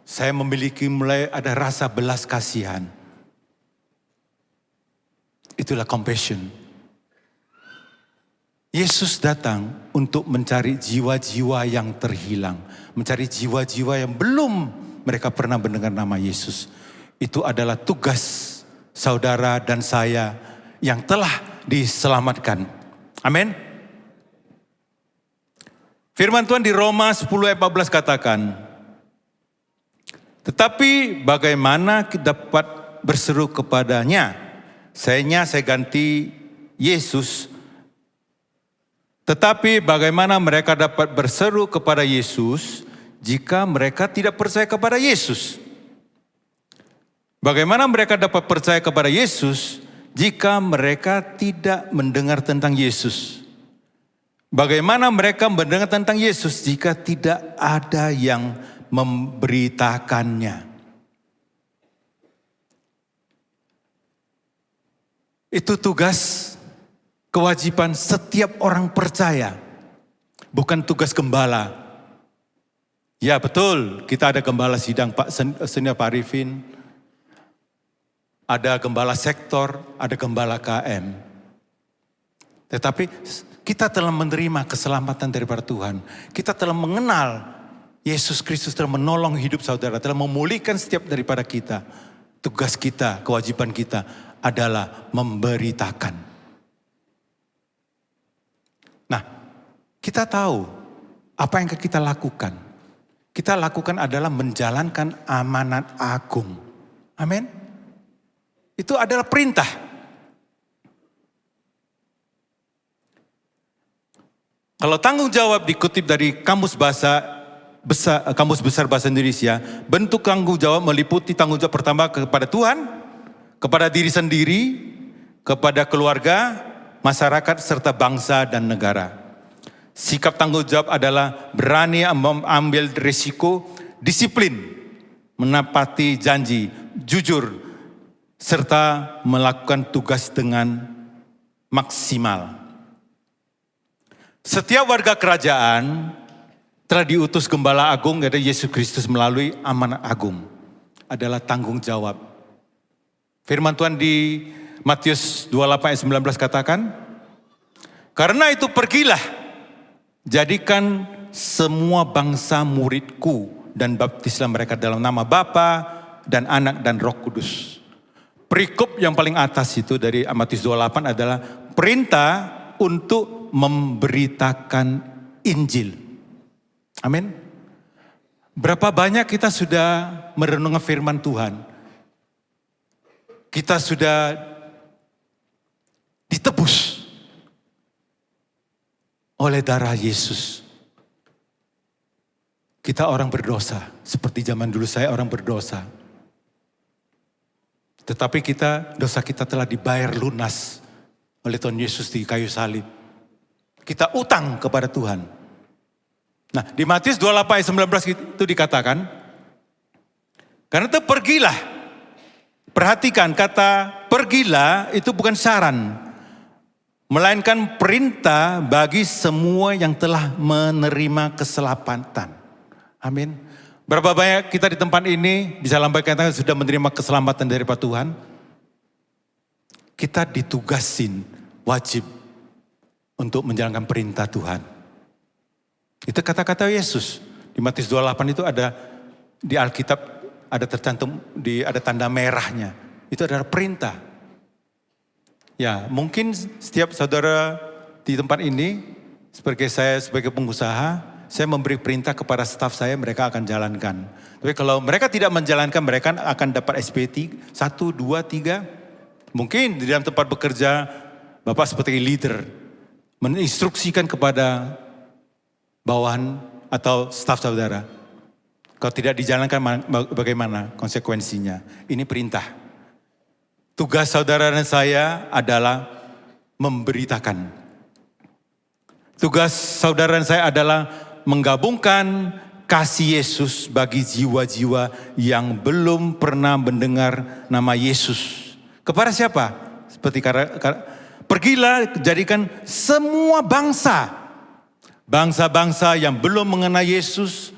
S6: Saya memiliki mulai ada rasa belas kasihan. Itulah compassion. Yesus datang untuk mencari jiwa-jiwa yang terhilang. Mencari jiwa-jiwa yang belum mereka pernah mendengar nama Yesus. Itu adalah tugas saudara dan saya yang telah diselamatkan. Amin. Firman Tuhan di Roma 10 ayat 14 katakan, tetapi bagaimana kita dapat berseru kepadanya? Saya ganti Yesus. Tetapi bagaimana mereka dapat berseru kepada Yesus jika mereka tidak percaya kepada Yesus? Bagaimana mereka dapat percaya kepada Yesus jika mereka tidak mendengar tentang Yesus? Bagaimana mereka mendengar tentang Yesus jika tidak ada yang memberitakannya? Itu tugas, kewajiban setiap orang percaya, bukan tugas gembala. Ya betul, kita ada gembala sidang Pak Senior Pak Arifin, ada gembala sektor, ada gembala KM. Tetapi kita telah menerima keselamatan daripada Tuhan. Kita telah mengenal Yesus Kristus telah menolong hidup saudara, telah memulihkan setiap daripada kita. Tugas kita, kewajiban kita adalah memberitakan. Nah, kita tahu apa yang kita lakukan. Kita lakukan adalah menjalankan amanat agung. Amin. Itu adalah perintah. Kalau tanggung jawab dikutip dari Kamus Besar Bahasa Indonesia, bentuk tanggung jawab meliputi tanggung jawab pertama kepada Tuhan, kepada diri sendiri, kepada keluarga, masyarakat, serta bangsa dan negara. Sikap tanggung jawab adalah berani mengambil risiko, disiplin, menepati janji, jujur, serta melakukan tugas dengan maksimal. Setiap warga kerajaan telah diutus Gembala Agung dari Yesus Kristus melalui amanat agung. Adalah tanggung jawab. Firman Tuhan di Matius 28 ayat 19 katakan, karena itu pergilah, jadikan semua bangsa muridku dan baptislah mereka dalam nama Bapa dan Anak dan Roh Kudus. Perikop yang paling atas itu dari Matius 28 adalah perintah untuk memberitakan Injil. Amin. Berapa banyak kita sudah merenungkan firman Tuhan. Kita sudah ditebus oleh darah Yesus. Kita orang berdosa. Seperti zaman dulu saya orang berdosa. Tetapi dosa kita telah dibayar lunas oleh Tuhan Yesus di kayu salib. Kita utang kepada Tuhan. Nah, di Matius 28 ayat 19 itu dikatakan, karena itu pergilah. Perhatikan kata pergilah itu bukan saran, melainkan perintah bagi semua yang telah menerima keselamatan. Amin. Berapa banyak kita di tempat ini bisa lambaikan tangan sudah menerima keselamatan daripada Tuhan? Kita ditugasin, wajib untuk menjalankan perintah Tuhan. Itu kata-kata Yesus. Di Matius 28 itu ada di Alkitab ada tercantum ada tanda merahnya. Itu adalah perintah. Ya, mungkin setiap saudara di tempat ini sebagai saya sebagai pengusaha, saya memberi perintah kepada staf saya, mereka akan jalankan. Tapi kalau mereka tidak menjalankan, mereka akan dapat SP 1, 2, 3. Mungkin di dalam tempat bekerja, Bapak seperti leader, menginstruksikan kepada bawahan atau staf saudara. Kalau tidak dijalankan bagaimana konsekuensinya? Ini perintah. Tugas saudara dan saya adalah memberitakan. Tugas saudara dan saya adalah menggabungkan kasih Yesus bagi jiwa-jiwa yang belum pernah mendengar nama Yesus. Kepada siapa? Seperti pergilah jadikan semua bangsa-bangsa yang belum mengenal Yesus,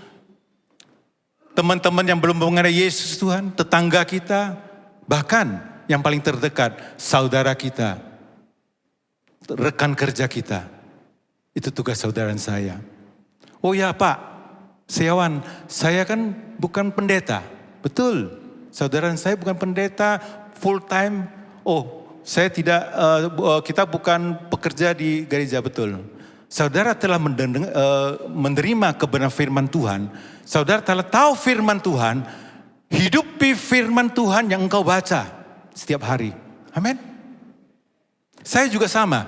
S6: teman-teman yang belum mengenal Yesus Tuhan, tetangga kita, bahkan yang paling terdekat, saudara kita, rekan kerja kita. Itu tugas saudara dan saya. Oh ya Pak, Setiawan, saya kan bukan pendeta. Betul, saudara dan saya bukan pendeta full time. Oh, saya tidak, kita bukan pekerja di gereja, betul. Saudara telah menerima kebenaran firman Tuhan. Saudara telah tahu firman Tuhan. Hidupi firman Tuhan yang engkau baca setiap hari. Amin. Saya juga sama.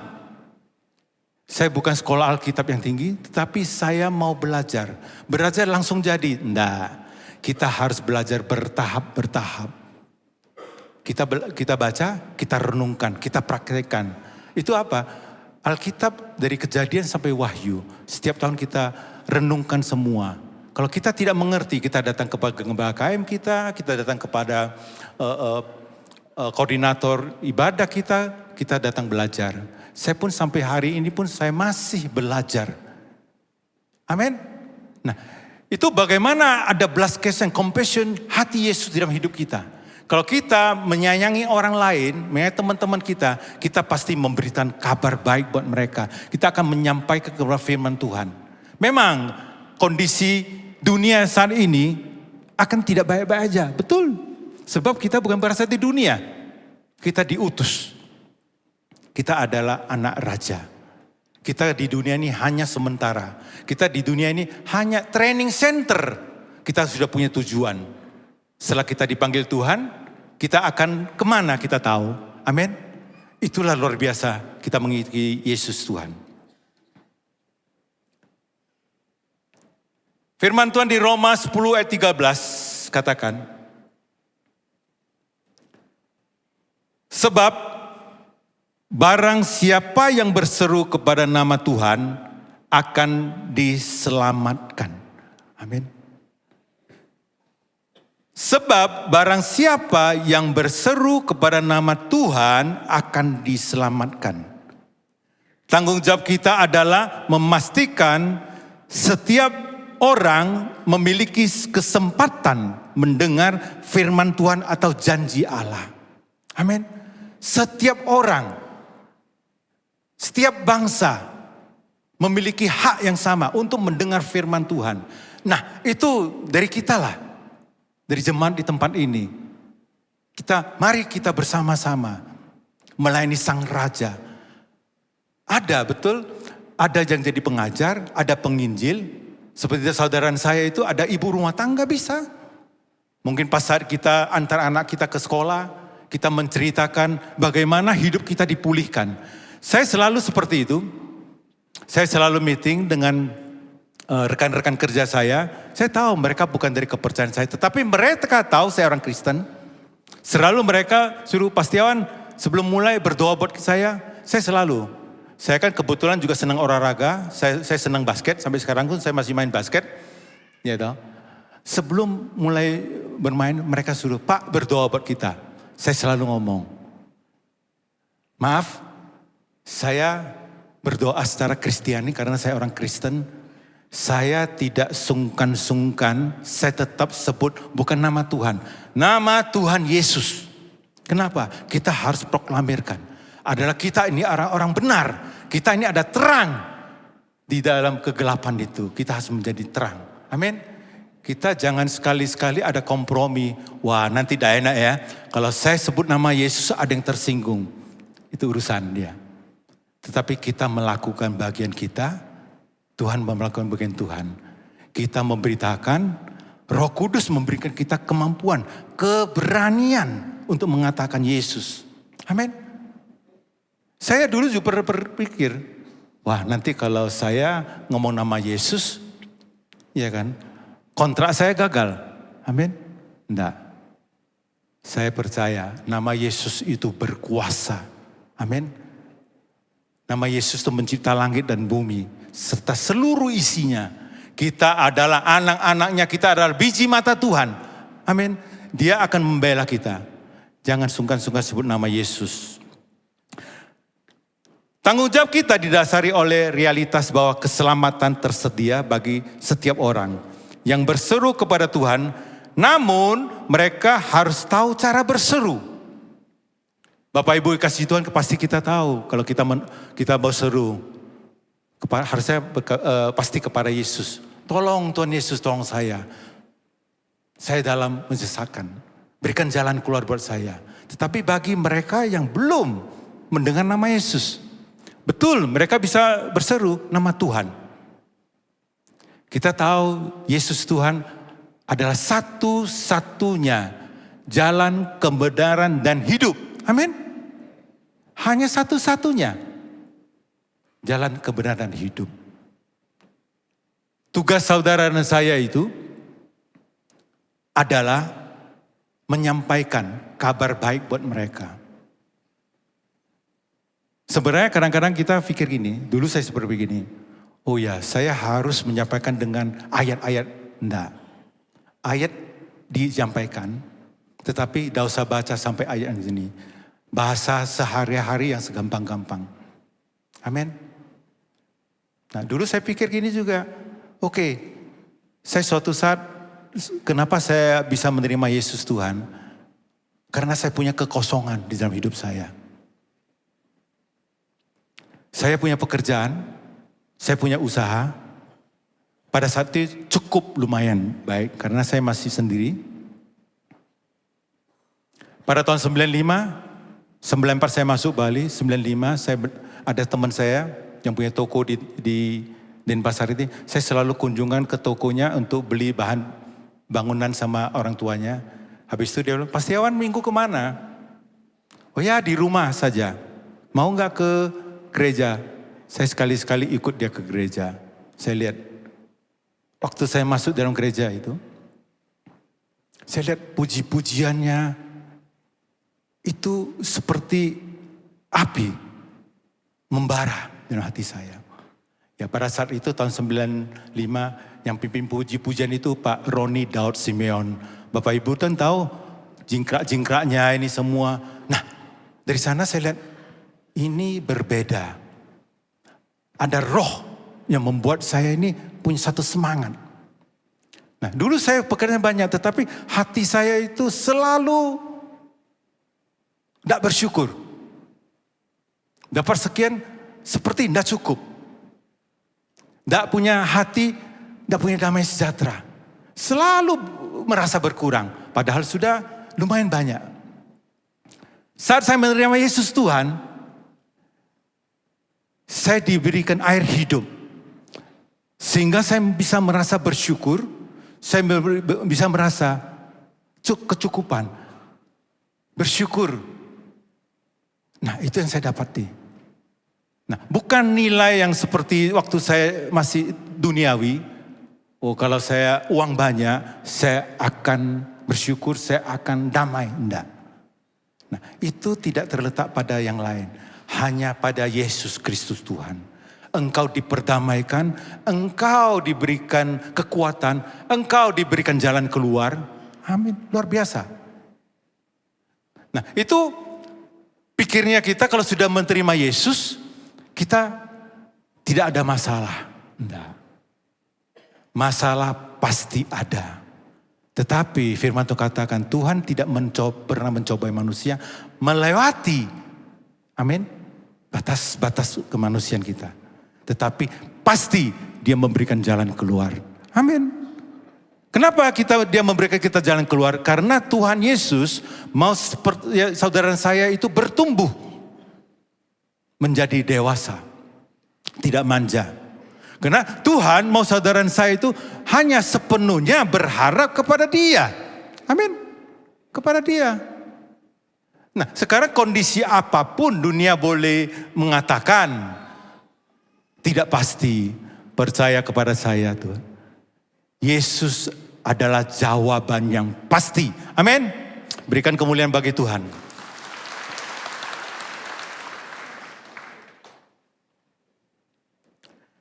S6: Saya bukan sekolah Alkitab yang tinggi, tetapi saya mau belajar. Belajar langsung jadi. Enggak, kita harus belajar bertahap-bertahap. kita baca, kita renungkan, kita praktekkan. Itu apa? Alkitab dari Kejadian sampai Wahyu. Setiap tahun kita renungkan semua. Kalau kita tidak mengerti, kita datang kepada gembala KM kita datang kepada koordinator ibadah kita datang belajar. Saya pun sampai hari ini pun saya masih belajar. Amin. Nah, itu bagaimana ada belas kasihan, compassion, hati Yesus dalam hidup kita. Kalau kita menyayangi orang lain, menyayangi teman-teman kita pasti memberikan kabar baik buat mereka. Kita akan menyampaikan kebenaran firman Tuhan. Memang kondisi dunia saat ini akan tidak baik-baik aja, betul. Sebab kita bukan berasal di dunia, kita diutus. Kita adalah anak raja. Kita di dunia ini hanya sementara. Kita di dunia ini hanya training center. Kita sudah punya tujuan. Setelah kita dipanggil Tuhan, kita akan kemana kita tahu. Amin. Itulah luar biasa kita mengikuti Yesus Tuhan. Firman Tuhan di Roma 10 ayat 13 katakan. Sebab barang siapa yang berseru kepada nama Tuhan akan diselamatkan. Amin. Sebab barang siapa yang berseru kepada nama Tuhan akan diselamatkan. Tanggung jawab kita adalah memastikan setiap orang memiliki kesempatan mendengar firman Tuhan atau janji Allah. Amin. Setiap orang, setiap bangsa memiliki hak yang sama untuk mendengar firman Tuhan. Nah, itu dari kita lah. Dari jemaat di tempat ini, mari kita bersama-sama melayani Sang Raja. Ada betul, ada yang jadi pengajar, ada penginjil. Seperti saudara saya itu ada ibu rumah tangga bisa. Mungkin pas saat kita antar anak kita ke sekolah, kita menceritakan bagaimana hidup kita dipulihkan. Saya selalu seperti itu. Saya selalu meeting dengan rekan-rekan kerja saya tahu mereka bukan dari kepercayaan saya, tetapi mereka tahu saya orang Kristen. Selalu mereka suruh Pak Setiawan sebelum mulai berdoa buat saya selalu. Saya kan kebetulan juga senang olahraga, saya senang basket, sampai sekarang pun saya masih main basket. Ya toh. Sebelum mulai bermain mereka suruh, Pak berdoa buat kita. Saya selalu ngomong, maaf, saya berdoa secara Kristiani karena saya orang Kristen. Saya tidak sungkan-sungkan, saya tetap sebut bukan nama Tuhan. Nama Tuhan Yesus. Kenapa? Kita harus proklamirkan. Adalah kita ini orang-orang benar. Kita ini ada terang. Di dalam kegelapan itu, kita harus menjadi terang. Amin. Kita jangan sekali-sekali ada kompromi. Wah nanti tidak enak ya. Kalau saya sebut nama Yesus ada yang tersinggung. Itu urusan dia. Tetapi kita melakukan bagian kita. Tuhan melakukan bagian Tuhan. Kita memberitakan, Roh Kudus memberikan kita kemampuan, keberanian untuk mengatakan Yesus. Amin. Saya dulu juga berpikir, wah nanti kalau saya ngomong nama Yesus, ya kan, kontrak saya gagal. Amin. Enggak. Saya percaya nama Yesus itu berkuasa. Amin. Nama Yesus itu mencipta langit dan bumi. Serta seluruh isinya. Kita adalah anak-anaknya, kita adalah biji mata Tuhan. Amin. Dia akan membela kita. Jangan sungkan-sungkan sebut nama Yesus. Tanggung jawab kita didasari oleh realitas bahwa keselamatan tersedia bagi setiap orang. Yang berseru kepada Tuhan, namun mereka harus tahu cara berseru. Bapak Ibu kasih Tuhan pasti kita tahu kalau kita mau seru. Harusnya pasti kepada Yesus. Tolong Tuhan Yesus, tolong saya. Saya dalam menyesakan. Berikan jalan keluar buat saya. Tetapi bagi mereka yang belum mendengar nama Yesus. Betul mereka bisa berseru nama Tuhan. Kita tahu Yesus Tuhan adalah satu-satunya jalan kebenaran dan hidup. Amin. Hanya satu-satunya. Jalan kebenaran hidup. Tugas saudara dan saya itu adalah menyampaikan kabar baik buat mereka. Sebenarnya kadang-kadang kita pikir gini, dulu saya seperti begini, oh ya saya harus menyampaikan dengan ayat-ayat. Enggak, ayat disampaikan, tetapi tidak usah baca sampai ayat yang sini. Bahasa sehari-hari yang segampang-gampang. Amin. Nah dulu saya pikir gini juga, oke, saya suatu saat, kenapa saya bisa menerima Yesus Tuhan? Karena saya punya kekosongan di dalam hidup saya. Saya punya pekerjaan, saya punya usaha. Pada saat itu cukup lumayan baik karena saya masih sendiri. Pada tahun 95, 94 saya masuk Bali, 95 ada teman saya yang punya toko di Denpasar ini. Saya selalu kunjungan ke tokonya untuk beli bahan bangunan sama orang tuanya. Habis itu dia bilang, Pak Setiawan minggu kemana? Oh ya di rumah saja. Mau gak ke gereja? Saya sekali-sekali ikut dia ke gereja. Saya lihat, waktu saya masuk dalam gereja itu, saya lihat puji-pujiannya itu seperti api membara dalam hati saya. Ya pada saat itu tahun 95 yang pimpin puji-pujian itu Pak Roni Daud Simeon. Bapak Ibu kan tahu jingkrak-jingkraknya ini semua. Nah dari sana saya lihat ini berbeda. Ada roh yang membuat saya ini punya satu semangat. Nah dulu saya pekerjaan banyak tetapi hati saya itu selalu tidak bersyukur. Dapat sekian seperti tidak cukup. Tidak punya hati, tidak punya damai sejahtera. Selalu merasa berkurang. Padahal sudah lumayan banyak. Saat saya menerima Yesus Tuhan, saya diberikan air hidup. Sehingga saya bisa merasa bersyukur, saya bisa merasa kecukupan. Bersyukur. Nah itu yang saya dapati. Nah bukan nilai yang seperti waktu saya masih duniawi. Oh kalau saya uang banyak, saya akan bersyukur, saya akan damai. Enggak. Nah itu tidak terletak pada yang lain. Hanya pada Yesus Kristus Tuhan. Engkau diperdamaikan, engkau diberikan kekuatan, engkau diberikan jalan keluar. Amin, luar biasa. Nah itu pikirnya kita kalau sudah menerima Yesus, kita tidak ada masalah. Enggak. Masalah pasti ada. Tetapi firman Tuhan katakan Tuhan tidak pernah mencobai manusia melewati, amin, batas-batas kemanusiaan kita. Tetapi pasti dia memberikan jalan keluar. Amin. Kenapa dia memberikan kita jalan keluar? Karena Tuhan Yesus mau seperti ya, saudara saya itu bertumbuh. Menjadi dewasa. Tidak manja. Karena Tuhan mau saudara saya itu hanya sepenuhnya berharap kepada dia. Amin. Kepada dia. Nah sekarang kondisi apapun dunia boleh mengatakan. Tidak pasti percaya kepada saya Tuhan. Yesus adalah jawaban yang pasti. Amin. Berikan kemuliaan bagi Tuhan.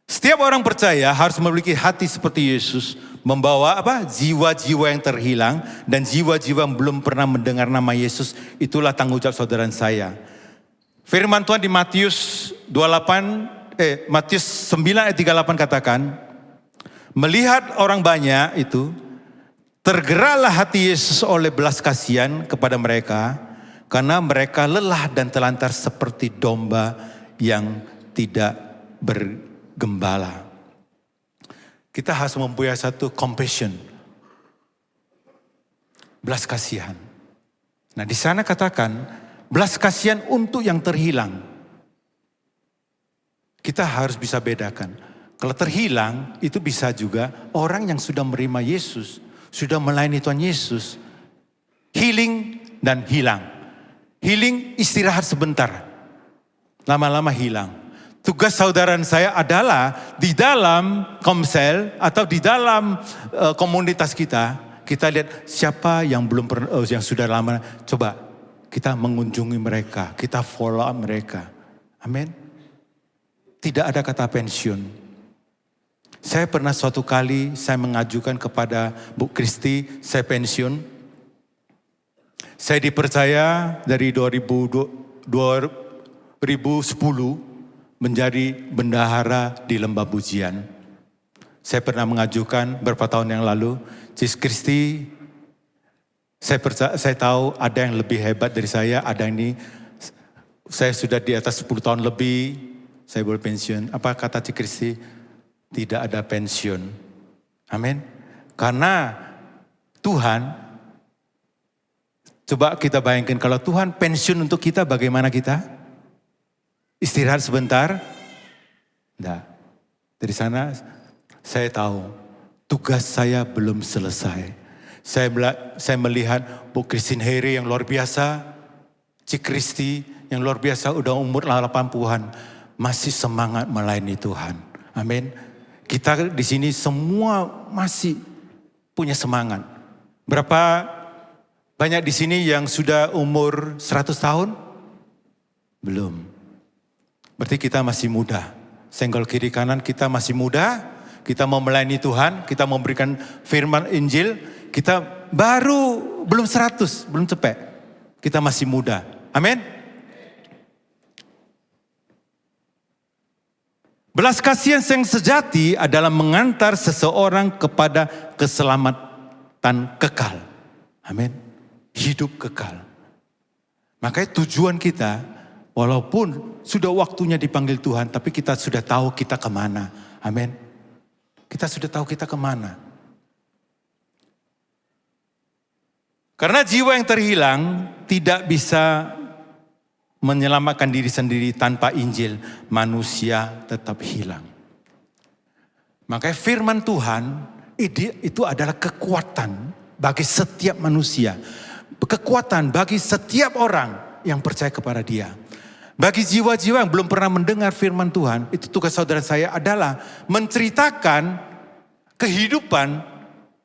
S6: Setiap orang percaya harus memiliki hati seperti Yesus. Membawa jiwa-jiwa yang terhilang. Dan jiwa-jiwa yang belum pernah mendengar nama Yesus. Itulah tanggung jawab saudara saya. Firman Tuhan di Matius 9 ayat 38 katakan. Melihat orang banyak itu, tergeraklah hati Yesus oleh belas kasihan kepada mereka, karena mereka lelah dan telantar seperti domba yang tidak bergembala. Kita harus mempunyai satu compassion, belas kasihan. Nah di sana katakan, belas kasihan untuk yang terhilang. Kita harus bisa bedakan. Kalau terhilang, itu bisa juga orang yang sudah menerima Yesus, sudah melayani Tuhan Yesus. Healing dan hilang. Healing istirahat sebentar. Lama-lama hilang. Tugas saudara saya adalah di dalam komsel atau di dalam komunitas kita kita lihat siapa yang belum pernah, yang sudah lama, coba kita mengunjungi mereka, kita follow up mereka. Amin. Tidak ada kata pensiun. Saya pernah suatu kali saya mengajukan kepada Bu Kristi, saya pensiun. Saya dipercaya dari 2010 menjadi bendahara di Lembah Pujian. Saya pernah mengajukan beberapa tahun yang lalu, Cis Kristi, saya tahu ada yang lebih hebat dari saya, ada ini, saya sudah di atas 10 tahun lebih, saya boleh pensiun. Apa kata Cis Kristi? Tidak ada pensiun. Amin. Karena Tuhan, coba kita bayangkan kalau Tuhan pensiun untuk kita, bagaimana kita? Istirahat sebentar? Enggak. Dari sana saya tahu tugas saya belum selesai. Saya melihat Bu Christine Heri yang luar biasa, Cik Kristi yang luar biasa, udah umur 80-an, masih semangat melayani Tuhan. Amin. Kita di sini semua masih punya semangat. Berapa banyak di sini yang sudah umur 100 tahun? Belum. Berarti kita masih muda. Senggol kiri kanan kita masih muda. Kita mau melayani Tuhan. Kita mau memberikan firman Injil. Kita baru belum 100, belum cepet. Kita masih muda. Amin. Belas kasihan yang sejati adalah mengantar seseorang kepada keselamatan kekal. Amin. Hidup kekal. Makanya tujuan kita, walaupun sudah waktunya dipanggil Tuhan, tapi kita sudah tahu kita kemana. Amin. Kita sudah tahu kita kemana. Karena jiwa yang terhilang tidak bisa menyelamatkan diri sendiri tanpa Injil. Manusia tetap hilang. Makanya firman Tuhan itu adalah kekuatan bagi setiap manusia. Kekuatan bagi setiap orang yang percaya kepada Dia. Bagi jiwa-jiwa yang belum pernah mendengar firman Tuhan, itu tugas saudara saya adalah menceritakan kehidupan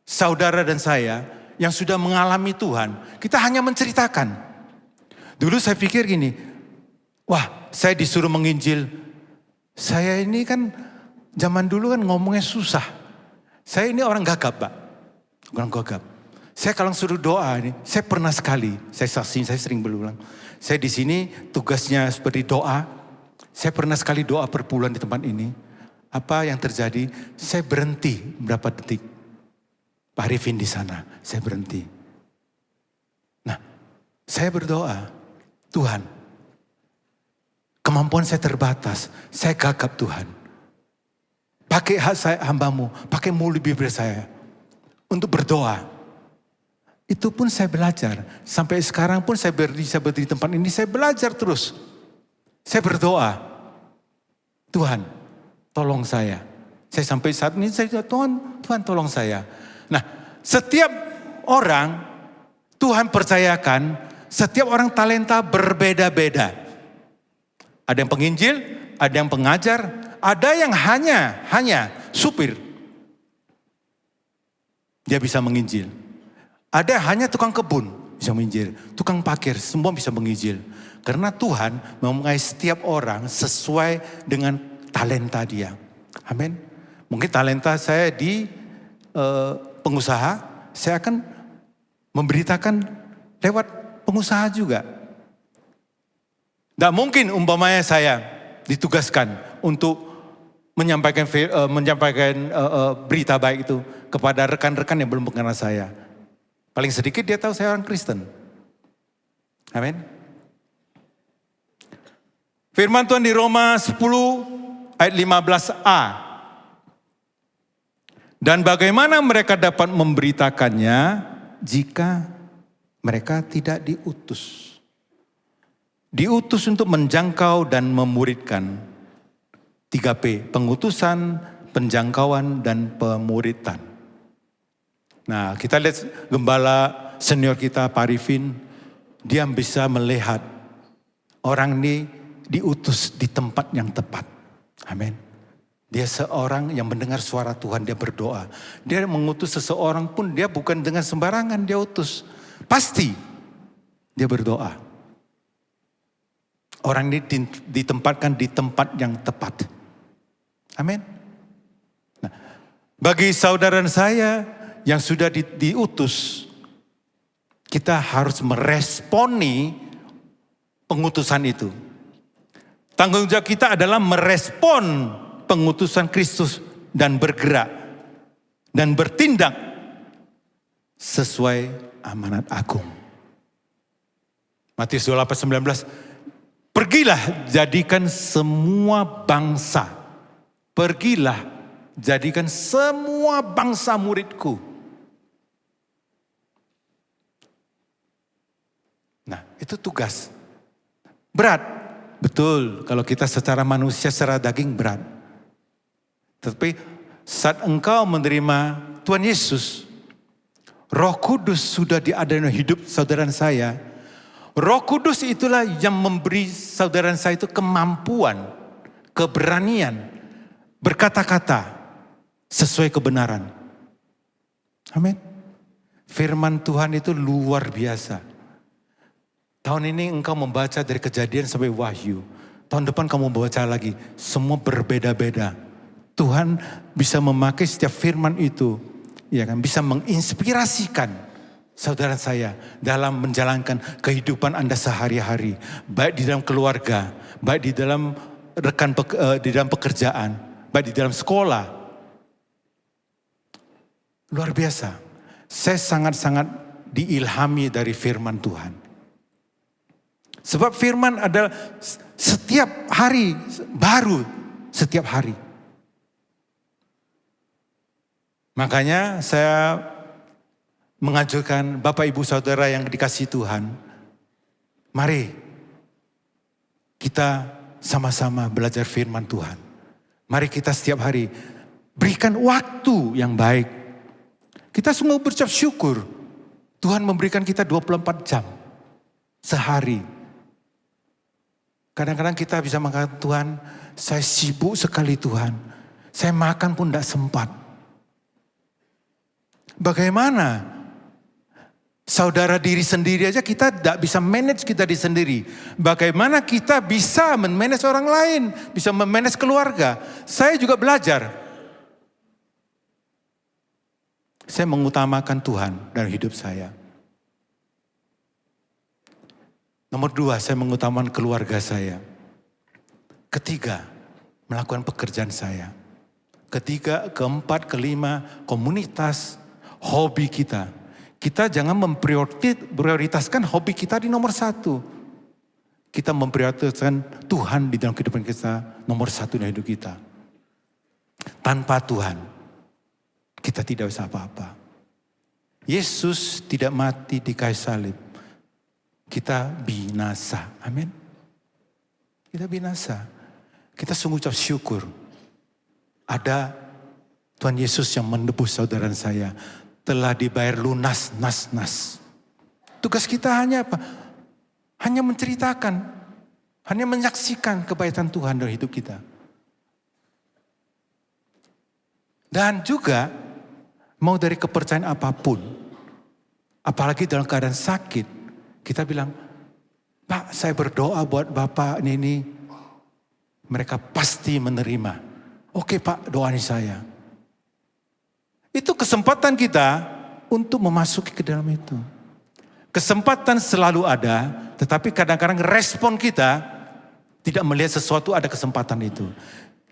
S6: saudara dan saya yang sudah mengalami Tuhan. Kita hanya menceritakan. Dulu saya pikir gini, wah saya disuruh menginjil. Saya ini kan zaman dulu kan ngomongnya susah. Saya ini orang gagap, Pak. Orang gagap. Saya kalau suruh doa ini, saya pernah sekali, saya saksi, saya sering berulang. Saya di sini tugasnya seperti doa. Saya pernah sekali doa per bulan di tempat ini. Apa yang terjadi? Saya berhenti berapa detik. Pak Arifin di sana, saya berhenti. Nah, saya berdoa, Tuhan, kemampuan saya terbatas. Saya gagap Tuhan. Pakai hak saya hambamu, pakai mulut bibir saya untuk berdoa. Itu pun saya belajar. Sampai sekarang pun saya berdiri di tempat ini, saya belajar terus. Saya berdoa. Tuhan, tolong saya. Saya sampai saat ini, saya Tuhan tolong saya. Nah, setiap orang, Tuhan percayakan, setiap orang talenta berbeda-beda. Ada yang penginjil, ada yang pengajar, ada yang hanya supir. Dia bisa menginjil. Ada hanya tukang kebun bisa menginjil, tukang parkir semua bisa menginjil. Karena Tuhan memakai setiap orang sesuai dengan talenta dia. Amin. Mungkin talenta saya di pengusaha, saya akan memberitakan lewat pengusaha juga. Tidak mungkin umpamanya saya ditugaskan untuk menyampaikan berita baik itu kepada rekan-rekan yang belum mengenal saya. Paling sedikit dia tahu saya orang Kristen. Amin. Firman Tuhan di Roma 10 ayat 15a. Dan bagaimana mereka dapat memberitakannya jika mereka tidak diutus. Diutus untuk menjangkau dan memuridkan. 3P, pengutusan, penjangkauan, dan pemuridan. Nah, kita lihat gembala senior kita, Pak Arifin, dia bisa melihat orang ini diutus di tempat yang tepat. Amin. Dia seorang yang mendengar suara Tuhan, dia berdoa. Dia mengutus seseorang pun dia bukan dengan sembarangan dia utus. Pasti dia berdoa. Orang ini ditempatkan di tempat yang tepat. Amin. Nah, bagi saudara saya yang sudah diutus, kita harus meresponi pengutusan itu. Tanggung jawab kita adalah merespon pengutusan Kristus dan bergerak dan bertindak sesuai amanat agung. Matius 28:19, pergilah jadikan semua bangsa. Pergilah jadikan semua bangsa muridku. Nah, itu tugas. Berat, betul. Kalau kita secara manusia, secara daging berat. Tetapi saat engkau menerima Tuhan Yesus, Roh Kudus sudah diadakan hidup saudara saya. Roh Kudus itulah yang memberi saudara saya itu kemampuan, keberanian, berkata-kata sesuai kebenaran. Amin. Firman Tuhan itu luar biasa. Tahun ini engkau membaca dari Kejadian sampai Wahyu. Tahun depan kamu membaca lagi. Semua berbeda-beda. Tuhan bisa memakai setiap firman itu, ya kan, bisa menginspirasikan saudara saya dalam menjalankan kehidupan Anda sehari-hari, baik di dalam keluarga, baik di dalam di dalam pekerjaan, baik di dalam sekolah. Luar biasa. Saya sangat-sangat diilhami dari firman Tuhan. Sebab firman adalah setiap hari baru, setiap hari. Makanya saya menganjurkan Bapak Ibu Saudara yang dikasihi Tuhan, mari kita sama-sama belajar firman Tuhan. Mari kita setiap hari berikan waktu yang baik. Kita semua berucap syukur. Tuhan memberikan kita 24 jam sehari. Kadang-kadang kita bisa mengatakan, Tuhan, saya sibuk sekali Tuhan. Saya makan pun tidak sempat. Bagaimana? Saudara diri sendiri aja kita tidak bisa manage kita diri sendiri. Bagaimana kita bisa memanage orang lain, bisa memanage keluarga. Saya juga belajar. Saya mengutamakan Tuhan dalam hidup saya. Nomor 2, saya mengutamakan keluarga saya. Ketiga, melakukan pekerjaan saya. Ketiga, keempat, kelima, komunitas, hobi kita. Kita jangan memprioritaskan hobi kita di nomor 1. Kita memprioritaskan Tuhan di dalam kehidupan kita nomor 1 dalam hidup kita. Tanpa Tuhan, kita tidak bisa apa-apa. Yesus tidak mati di kayu salib. Kita binasa. Amin. Kita binasa. Kita sungguh ucap syukur. Ada Tuhan Yesus yang menebus saudara saya. Telah dibayar lunas, nas. Tugas kita hanya apa? Hanya menceritakan. Hanya menyaksikan kebaikan Tuhan dalam hidup kita. Dan juga mau dari kepercayaan apapun. Apalagi dalam keadaan sakit. Kita bilang, Pak, saya berdoa buat Bapak ini. Mereka pasti menerima. Oke Pak, doanya saya. Itu kesempatan kita untuk memasuki ke dalam itu. Kesempatan selalu ada, tetapi kadang-kadang respon kita tidak melihat sesuatu ada kesempatan itu.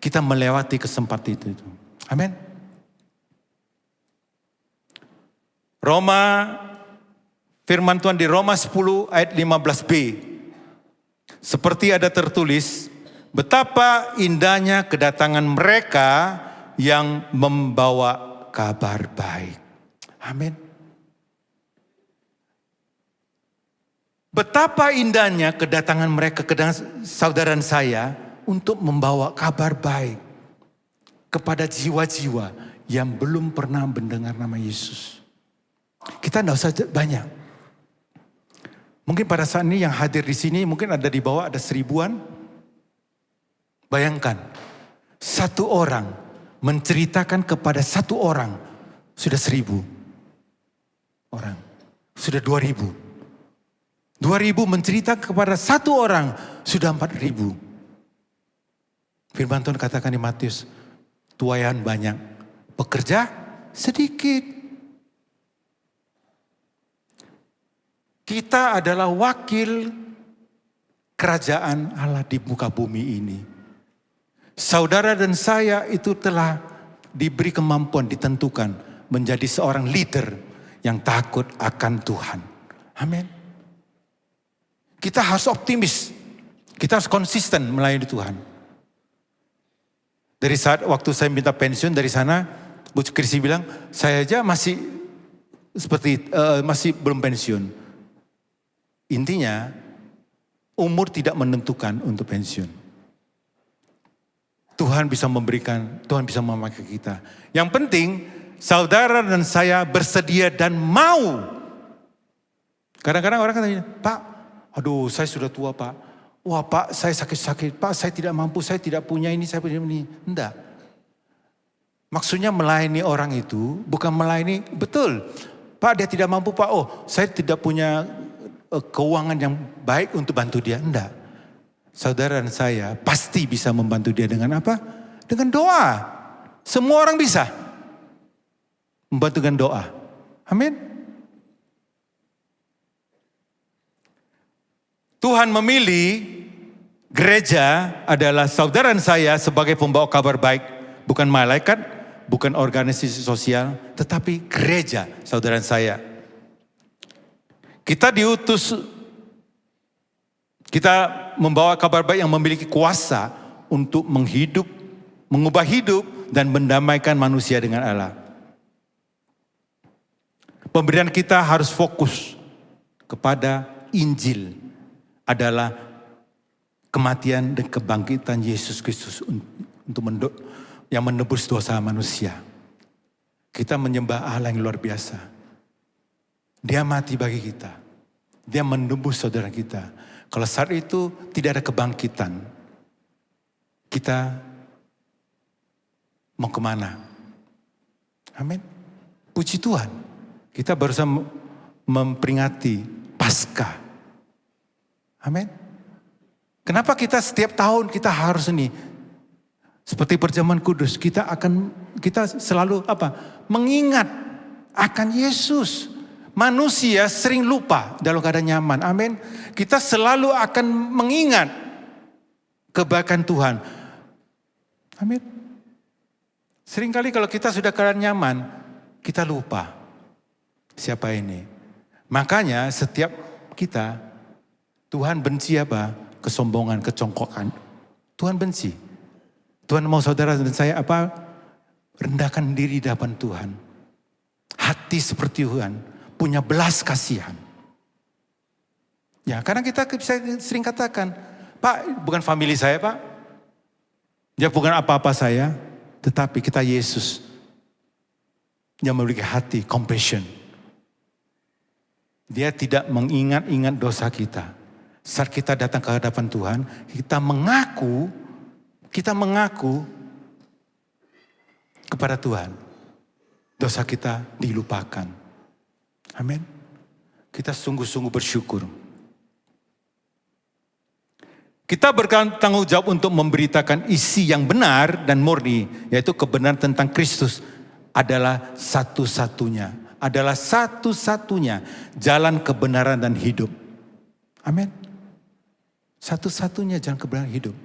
S6: Kita melewati kesempatan itu. Amin. Firman Tuhan di Roma 10 ayat 15b. Seperti ada tertulis, betapa indahnya kedatangan mereka yang membawa kabar baik. Amin. Betapa indahnya kedatangan mereka, kedatangan saudara saya untuk membawa kabar baik kepada jiwa-jiwa yang belum pernah mendengar nama Yesus. Kita tidak usah banyak. Mungkin pada saat ini yang hadir di sini mungkin ada di bawah ada 1000-an. Bayangkan, Satu orang menceritakan kepada satu orang sudah 1.000 orang. Sudah 2.000. 2.000 menceritakan kepada satu orang sudah 4.000. Firman Tuhan katakan di Matius, tuaian banyak, pekerja sedikit. Kita adalah wakil kerajaan Allah di muka bumi ini. Saudara dan saya itu telah diberi kemampuan, ditentukan menjadi seorang leader yang takut akan Tuhan. Amin. Kita harus optimis. Kita harus konsisten melayani Tuhan. Dari saat waktu saya minta pensiun dari sana, Bu Krisi bilang, saya aja masih masih belum pensiun. Intinya, umur tidak menentukan untuk pensiun. Tuhan bisa memberikan, Tuhan bisa memakai kita. Yang penting, saudara dan saya bersedia dan mau. Kadang-kadang orang katanya, Pak, aduh saya sudah tua Pak. Wah Pak, saya sakit-sakit. Pak, saya tidak mampu, saya tidak punya ini, saya punya ini. Enggak. Maksudnya melayani orang itu bukan melayani, betul. Pak, dia tidak mampu Pak. Oh, saya tidak punya keuangan yang baik untuk bantu dia. Enggak. Saudara dan saya pasti bisa membantu dia dengan apa? Dengan doa. Semua orang bisa membantu dengan doa. Amin. Tuhan memilih gereja adalah saudara dan saya sebagai pembawa kabar baik. Bukan malaikat, bukan organisasi sosial, tetapi gereja saudara dan saya. Kita diutus, kita membawa kabar baik yang memiliki kuasa untuk mengubah hidup dan mendamaikan manusia dengan Allah. Pemberian kita harus fokus kepada Injil adalah kematian dan kebangkitan Yesus Kristus untuk yang menebus dosa manusia. Kita menyembah Allah yang luar biasa. Dia mati bagi kita. Dia menebus saudara kita. Kalau saat itu tidak ada kebangkitan, kita mau kemana? Amin. Puji Tuhan. Kita berusaha memperingati Paskah. Amin. Kenapa kita setiap tahun kita harus ini? Seperti perjamuan kudus, kita selalu apa? Mengingat akan Yesus. Manusia sering lupa dalam keadaan nyaman. Amin. Kita selalu akan mengingat kebaikan Tuhan. Amin. Seringkali kalau kita sudah keadaan nyaman, kita lupa siapa ini. Makanya setiap kita, Tuhan benci apa? Kesombongan, kecongkokan. Tuhan benci. Tuhan mau saudara dan saya apa? Rendahkan diri di hadapan Tuhan. Hati seperti Tuhan. Punya belas kasihan. Ya, karena kita bisa sering katakan, Pak, bukan family saya, Pak. Dia bukan apa-apa saya, tetapi kita Yesus yang memiliki hati compassion. Dia tidak mengingat-ingat dosa kita. Saat kita datang ke hadapan Tuhan, kita mengaku kepada Tuhan. Dosa kita dilupakan. Amin. Kita sungguh-sungguh bersyukur. Kita bertanggung jawab untuk memberitakan isi yang benar dan murni, yaitu kebenaran tentang Kristus adalah satu-satunya jalan kebenaran dan hidup. Amin. Satu-satunya jalan kebenaran hidup.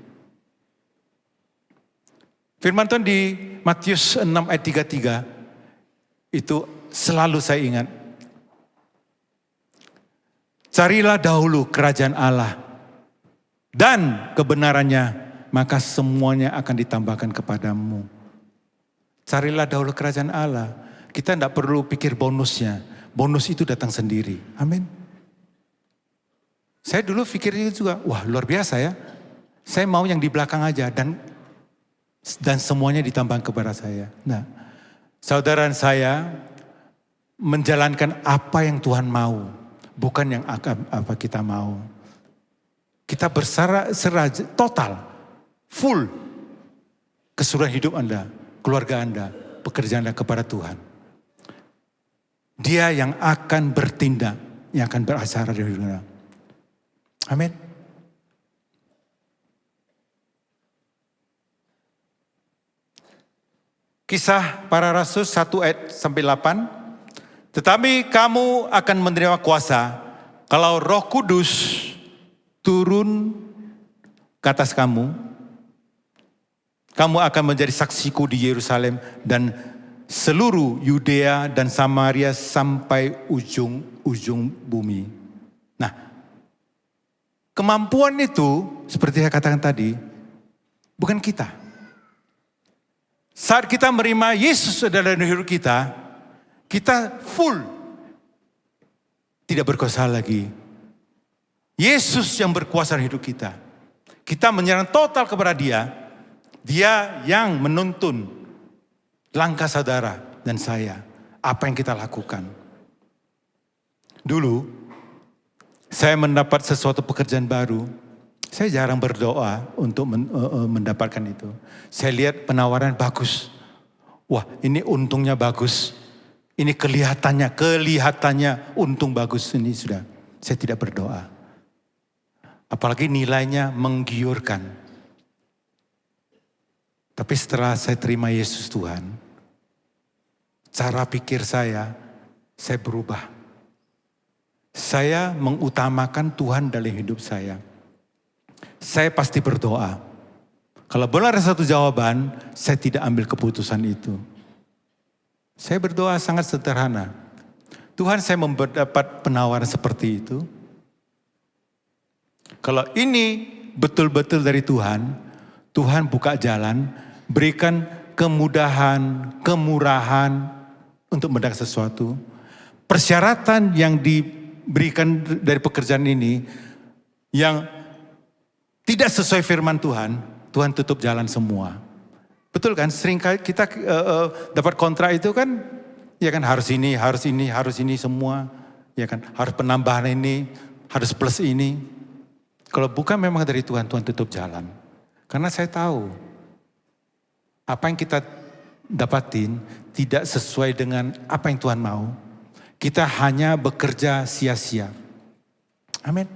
S6: Firman Tuhan di Matius 6 ayat 33 itu selalu saya ingat. Carilah dahulu kerajaan Allah dan kebenarannya, maka semuanya akan ditambahkan kepadamu. Carilah dahulu kerajaan Allah. Kita tidak perlu pikir bonusnya. Bonus itu datang sendiri. Amin. Saya dulu pikir juga, wah luar biasa ya. Saya mau yang di belakang aja dan semuanya ditambahkan kepada saya. Nah, saudara saya menjalankan apa yang Tuhan mau. Bukan yang apa kita mau. Kita berserah total, full. keseluruhan hidup Anda, keluarga Anda, pekerjaan Anda kepada Tuhan. Dia yang akan bertindak, yang akan beracara di hidup Anda. Amin. Kisah para Rasul 1 ayat sampai 8. Tetapi kamu akan menerima kuasa kalau Roh Kudus turun ke atas kamu. Kamu akan menjadi saksiku di Yerusalem dan seluruh Yudea dan Samaria sampai ujung-ujung bumi. Nah, kemampuan itu seperti saya katakan tadi, bukan kita. Saat kita menerima Yesus dalam hidup kita, kita full. Tidak berkuasa lagi. Yesus yang berkuasa hidup kita. Kita menyerang total kepada Dia. Dia yang menuntun langkah saudara dan saya. Apa yang kita lakukan. Dulu, saya mendapat sesuatu pekerjaan baru. Saya jarang berdoa untuk mendapatkan itu. Saya lihat penawaran bagus. Wah, ini untungnya bagus. Ini kelihatannya untung bagus ini sudah. Saya tidak berdoa. Apalagi nilainya menggiurkan. Tapi setelah saya terima Yesus Tuhan, cara pikir saya berubah. Saya mengutamakan Tuhan dalam hidup saya. Saya pasti berdoa. Kalau belum ada satu jawaban, saya tidak ambil keputusan itu. Saya berdoa sangat sederhana. Tuhan, saya mendapat penawaran seperti itu. Kalau ini betul-betul dari Tuhan, Tuhan buka jalan, berikan kemudahan, kemurahan untuk mendapat sesuatu. Persyaratan yang diberikan dari pekerjaan ini, yang tidak sesuai firman Tuhan, Tuhan tutup jalan semua. Betul kan? Sering kita dapat kontrak itu kan, ya kan harus ini semua, ya kan harus penambahan ini, harus plus ini. Kalau bukan memang dari Tuhan, Tuhan tutup jalan. Karena saya tahu apa yang kita dapatin tidak sesuai dengan apa yang Tuhan mau. Kita hanya bekerja sia-sia. Amin.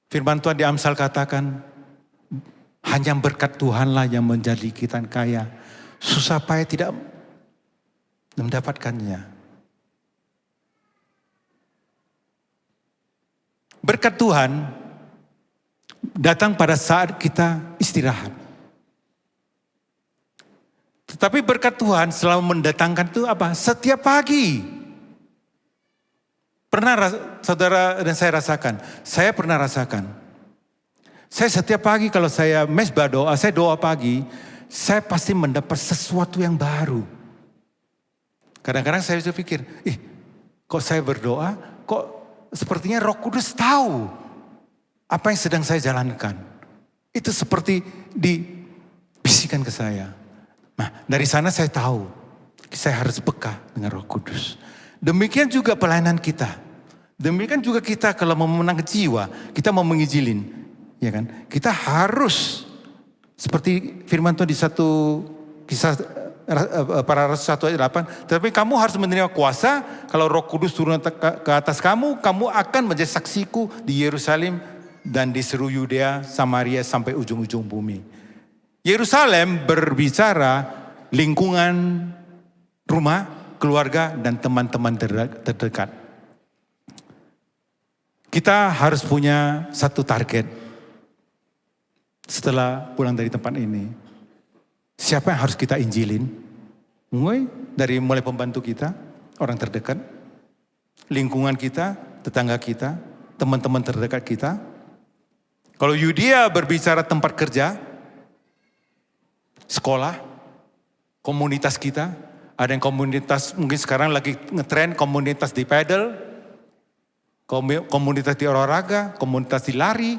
S6: Firman Tuhan di Amsal katakan, hanya berkat Tuhanlah yang menjadi kita kaya. Susah payah tidak mendapatkannya. Berkat Tuhan datang pada saat kita istirahat. Tetapi berkat Tuhan selalu mendatangkan itu apa? Setiap pagi. Pernah saudara dan saya rasakan? Saya pernah rasakan. Saya setiap pagi kalau saya mesbah doa, saya doa pagi, saya pasti mendapat sesuatu yang baru. Kadang-kadang saya bisa pikir, kok saya berdoa, kok sepertinya Roh Kudus tahu apa yang sedang saya jalankan. Itu seperti dibisikkan ke saya. Nah, dari sana saya tahu, saya harus peka dengan Roh Kudus. Demikian juga pelayanan kita. Demikian juga kita kalau mau memenang jiwa, kita mau mengijilin, ya kan? Kita harus seperti firman Tuhan di satu kisah para Rasul 1 ayat 8. Tapi kamu harus menerima kuasa kalau Roh Kudus turun ke atas kamu, kamu akan menjadi saksiku di Yerusalem dan di seluruh Yudea, Samaria sampai ujung-ujung bumi. Yerusalem berbicara lingkungan rumah, keluarga dan teman-teman terdekat. Kita harus punya satu target setelah pulang dari tempat ini. Siapa yang harus kita injilin? Mulai pembantu kita, orang terdekat, lingkungan kita, tetangga kita, teman-teman terdekat kita. Kalau Yudea berbicara tempat kerja, sekolah, komunitas kita, ada yang komunitas mungkin sekarang lagi ngetren komunitas di pedal, komunitas di olahraga, komunitas di lari,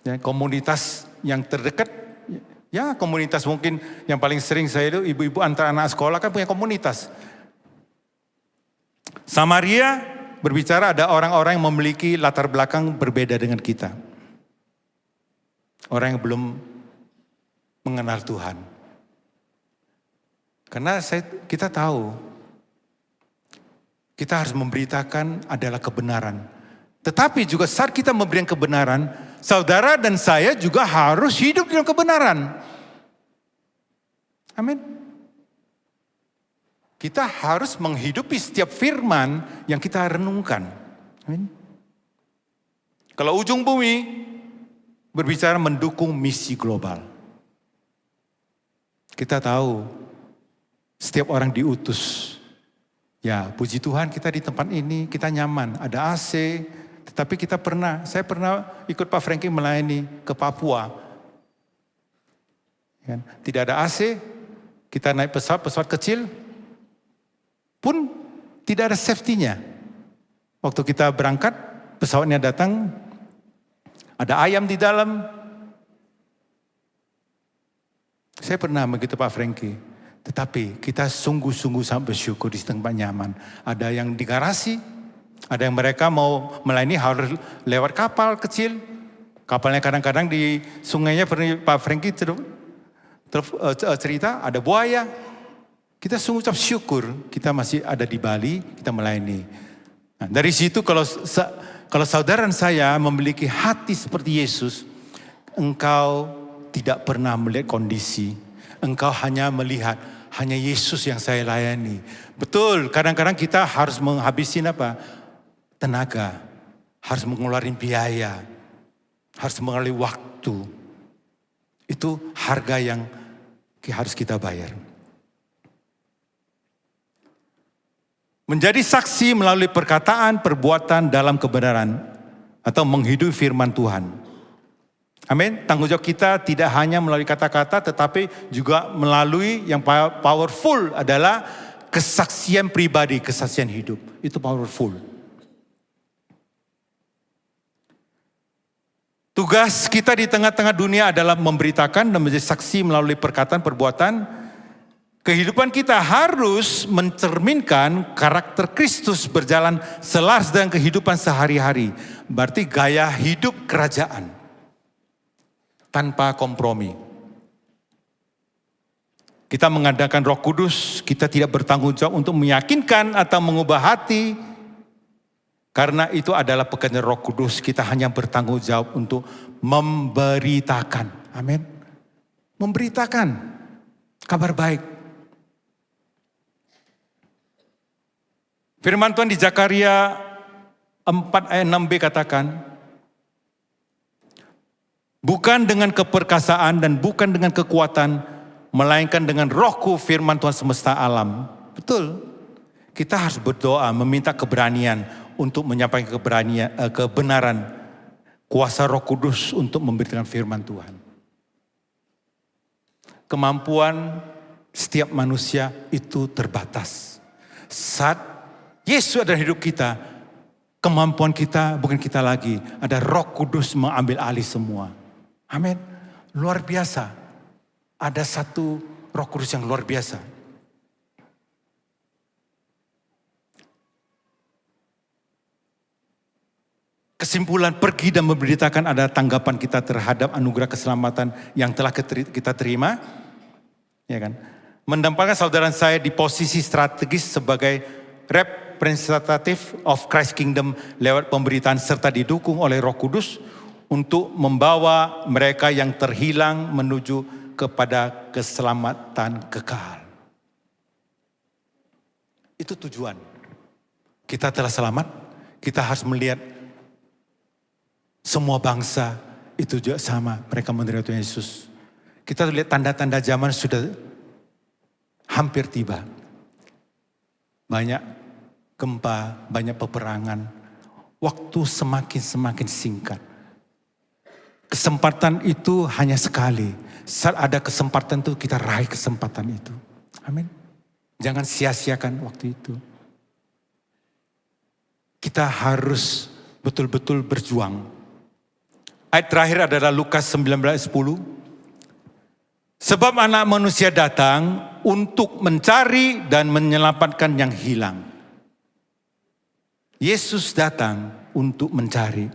S6: ya, komunitas yang terdekat, ya komunitas mungkin yang paling sering saya itu ibu-ibu antar anak sekolah kan punya komunitas. Samaria berbicara ada orang-orang yang memiliki latar belakang berbeda dengan kita. Orang yang belum mengenal Tuhan. Karena kita tahu, kita harus memberitakan adalah kebenaran. Tetapi juga saat kita memberikan kebenaran, saudara dan saya juga harus hidup dalam kebenaran. Amin. Kita harus menghidupi setiap firman yang kita renungkan. Amin. Kalau ujung bumi berbicara mendukung misi global. Kita tahu setiap orang diutus. Ya, puji Tuhan kita di tempat ini, kita nyaman, ada AC. Tetapi saya pernah ikut Pak Frankie melayani ke Papua. Tidak ada AC, kita naik pesawat kecil, pun tidak ada safety-nya. Waktu kita berangkat, pesawatnya datang, ada ayam di dalam. Saya pernah begitu Pak Frankie. Tetapi kita sungguh-sungguh sampai bersyukur di tempat nyaman. Ada yang di garasi, ada yang mereka mau melayani harus lewat kapal kecil. Kapalnya kadang-kadang di sungainya Pak Frankie cerita ada buaya. Kita sungguh ucap syukur kita masih ada di Bali, kita melayani. Nah, dari situ kalau saudara dan saya memiliki hati seperti Yesus, engkau tidak pernah melihat kondisi. Engkau hanya melihat, hanya Yesus yang saya layani. Betul, kadang-kadang kita harus menghabisin tenaga, harus mengeluarkan biaya, harus mengeluarkan waktu. Itu harga yang harus kita bayar. Menjadi saksi melalui perkataan, perbuatan dalam kebenaran atau menghidupi firman Tuhan. Amin. Tanggung jawab kita tidak hanya melalui kata-kata tetapi juga melalui yang powerful adalah kesaksian pribadi, kesaksian hidup. Itu powerful. Tugas kita di tengah-tengah dunia adalah memberitakan dan menjadi saksi melalui perkataan, perbuatan. Kehidupan kita harus mencerminkan karakter Kristus berjalan selaras dengan kehidupan sehari-hari. Berarti gaya hidup kerajaan. Tanpa kompromi. Kita mengadakan Roh Kudus, kita tidak bertanggung jawab untuk meyakinkan atau mengubah hati. Karena itu adalah pekerjaan Roh Kudus, kita hanya bertanggung jawab untuk memberitakan. Amin. Memberitakan kabar baik. Firman Tuhan di Zakaria 4 ayat 6b katakan, bukan dengan keperkasaan dan bukan dengan kekuatan, melainkan dengan rohku firman Tuhan semesta alam. Betul. Kita harus berdoa, meminta keberanian untuk menyampaikan kebenaran. Kuasa Roh Kudus untuk memberitakan firman Tuhan. Kemampuan setiap manusia itu terbatas. Saat Yesus ada hidup kita, kemampuan kita bukan kita lagi. Ada Roh Kudus mengambil alih semua. Amin. Luar biasa. Ada satu Roh Kudus yang luar biasa. Kesimpulan pergi dan memberitakan ada tanggapan kita terhadap anugerah keselamatan yang telah kita terima. Ya kan? Menempatkan saudara saya di posisi strategis sebagai representative of Christ Kingdom lewat pemberitaan serta didukung oleh Roh Kudus untuk membawa mereka yang terhilang menuju kepada keselamatan kekal. Itu tujuan. Kita telah selamat, kita harus melihat semua bangsa itu juga sama, mereka menerima Tuhan Yesus. Kita lihat tanda-tanda zaman sudah hampir tiba. Banyak gempa, banyak peperangan. Waktu semakin singkat. Kesempatan itu hanya sekali. Saat ada kesempatan itu kita raih kesempatan itu. Amin. Jangan sia-siakan waktu itu. Kita harus betul-betul berjuang. Ayat terakhir adalah Lukas 19:10. Sebab anak manusia datang untuk mencari dan menyelamatkan yang hilang. Yesus datang untuk mencari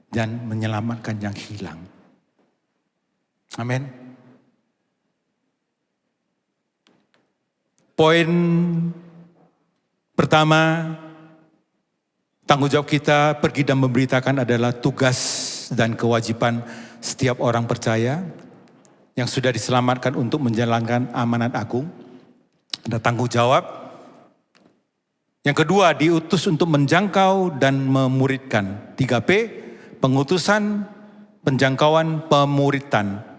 S6: dan menyelamatkan yang hilang. Amin. Poin pertama, tanggung jawab kita pergi dan memberitakan adalah tugas dan kewajiban setiap orang percaya yang sudah diselamatkan untuk menjalankan amanat agung. Ada tanggung jawab. Yang kedua, diutus untuk menjangkau dan memuridkan. 3P, pengutusan, penjangkauan, pemuridan.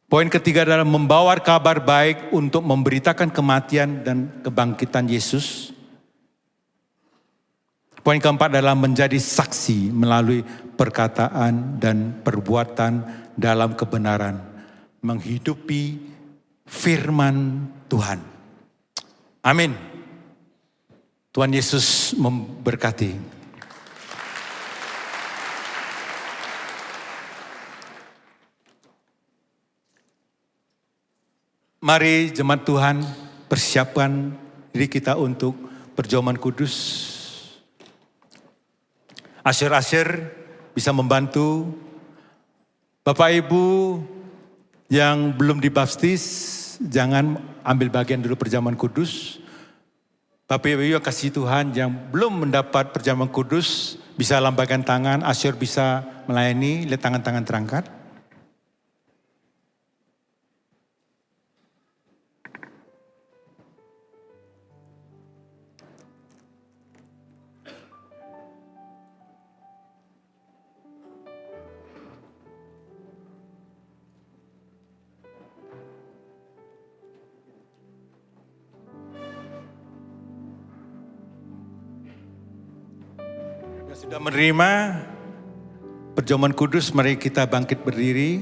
S6: Poin ketiga adalah membawa kabar baik untuk memberitakan kematian dan kebangkitan Yesus. Poin keempat adalah menjadi saksi melalui perkataan dan perbuatan dalam kebenaran. Menghidupi firman Tuhan. Amin. Tuhan Yesus memberkati. Mari jemaat Tuhan persiapkan diri kita untuk perjamuan kudus. Asir-asir bisa membantu. Bapak Ibu yang belum dibaptis, jangan ambil bagian dulu perjamuan kudus. Bapak Ibu yang kasih Tuhan yang belum mendapat perjamuan kudus, bisa lambaikan tangan, asyir bisa melayani, lihat tangan-tangan terangkat. Sudah menerima perjamuan kudus, mari kita bangkit berdiri.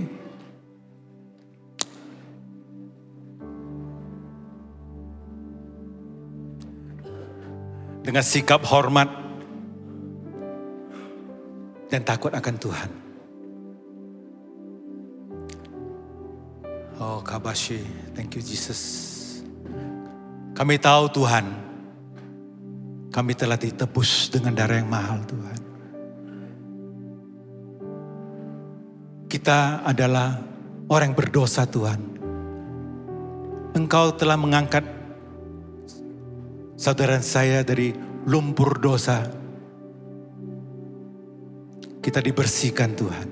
S6: Dengan sikap hormat dan takut akan Tuhan. Oh Kabashi, thank you Jesus. Kami tahu Tuhan, kami telah ditebus dengan darah yang mahal Tuhan. Kita adalah orang yang berdosa Tuhan. Engkau telah mengangkat saudara saya dari lumpur dosa. Kita dibersihkan Tuhan.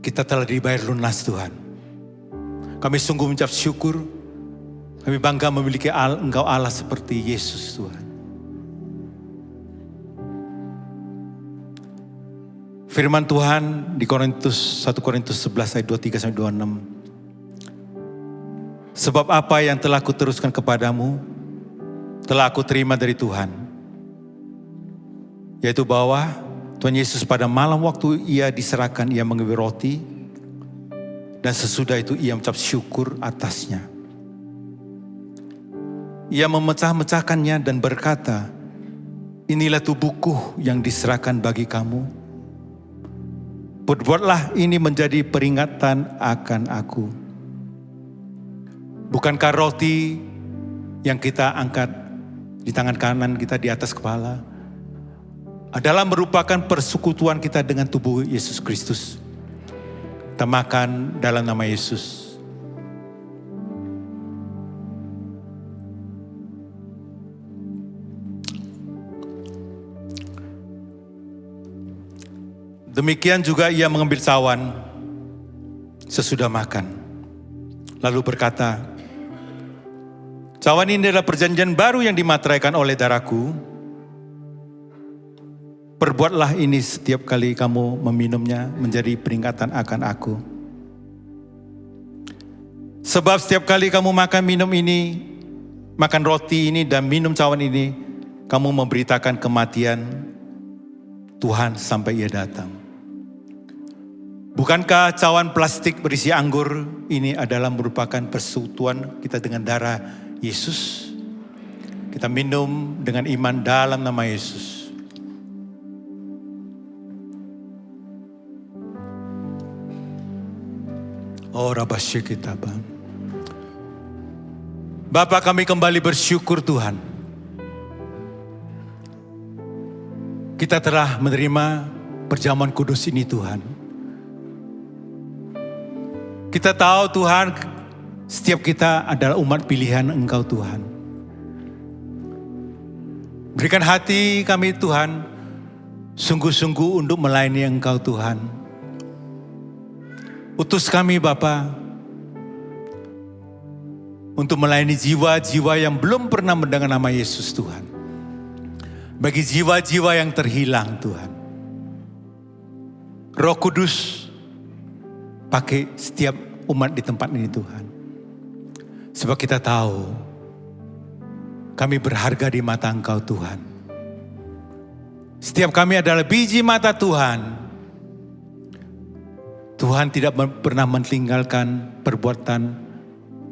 S6: Kita telah dibayar lunas Tuhan. Kami sungguh mengucap syukur. Kami bangga memiliki Engkau Allah seperti Yesus Tuhan. Firman Tuhan di 1 Korintus 11 ayat 23-26. Sebab apa yang telah kuteruskan kepadamu, telah aku terima dari Tuhan. Yaitu bahwa Tuhan Yesus pada malam waktu ia diserahkan, ia mengambil roti. Dan sesudah itu ia mengucap syukur atasnya. Ia memecah-mecahkannya dan berkata, inilah tubuhku yang diserahkan bagi kamu. Perbuatlah ini menjadi peringatan akan aku. Bukankah roti yang kita angkat di tangan kanan kita di atas kepala adalah merupakan persekutuan kita dengan tubuh Yesus Kristus. Kita makan dalam nama Yesus. Demikian juga ia mengambil cawan sesudah makan. Lalu berkata, cawan ini adalah perjanjian baru yang dimateraikan oleh darahku. Perbuatlah ini setiap kali kamu meminumnya menjadi peringatan akan aku. Sebab setiap kali kamu makan minum ini, makan roti ini dan minum cawan ini, kamu memberitakan kematian Tuhan sampai ia datang. Bukankah cawan plastik berisi anggur ini adalah merupakan persekutuan kita dengan darah Yesus? Kita minum dengan iman dalam nama Yesus. Oh Rabbasya kita Bang. Bapa, kami kembali bersyukur Tuhan. Kita telah menerima perjamuan kudus ini Tuhan. Kita tahu Tuhan, Setiap kita adalah umat pilihan Engkau Tuhan. Berikan hati kami Tuhan, sungguh-sungguh untuk melayani Engkau Tuhan. Utus kami Bapa, untuk melayani jiwa-jiwa yang belum pernah mendengar nama Yesus Tuhan. Bagi jiwa-jiwa yang terhilang Tuhan. Roh Kudus, pakai setiap umat di tempat ini Tuhan. Sebab kita tahu, kami berharga di mata Engkau Tuhan. Setiap kami adalah biji mata Tuhan. Tuhan tidak pernah meninggalkan perbuatan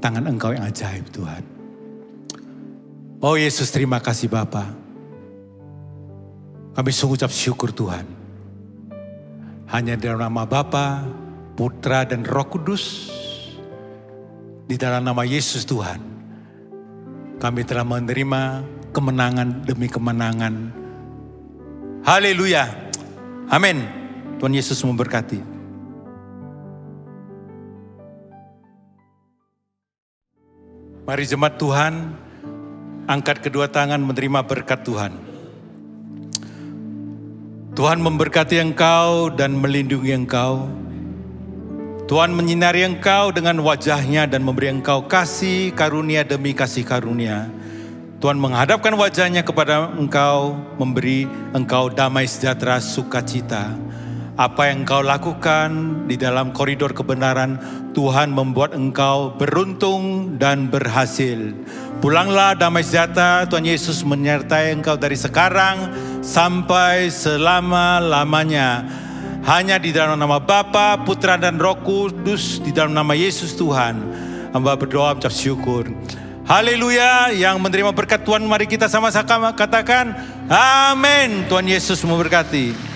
S6: tangan Engkau yang ajaib Tuhan. Oh Yesus, terima kasih Bapa. Kami sungguh ucap syukur Tuhan. Hanya dalam nama Bapa, Putra dan Roh Kudus, di dalam nama Yesus Tuhan, kami telah menerima kemenangan demi kemenangan. Haleluya. Amin. Tuhan Yesus memberkati. Mari jemaat Tuhan, angkat kedua tangan menerima berkat Tuhan. Tuhan memberkati engkau dan melindungi engkau. Tuhan menyinari engkau dengan wajahnya dan memberi engkau kasih karunia demi kasih karunia. Tuhan menghadapkan wajahnya kepada engkau, memberi engkau damai sejahtera, sukacita. Apa yang engkau lakukan di dalam koridor kebenaran, Tuhan membuat engkau beruntung dan berhasil. Pulanglah damai sejahtera, Tuhan Yesus menyertai engkau dari sekarang sampai selama-lamanya. Hanya di dalam nama Bapa, Putra dan Roh Kudus, di dalam nama Yesus Tuhan. Hamba berdoa ucap syukur. Haleluya. Yang menerima berkat Tuhan, mari kita sama-sama katakan amin. Tuhan Yesus memberkati.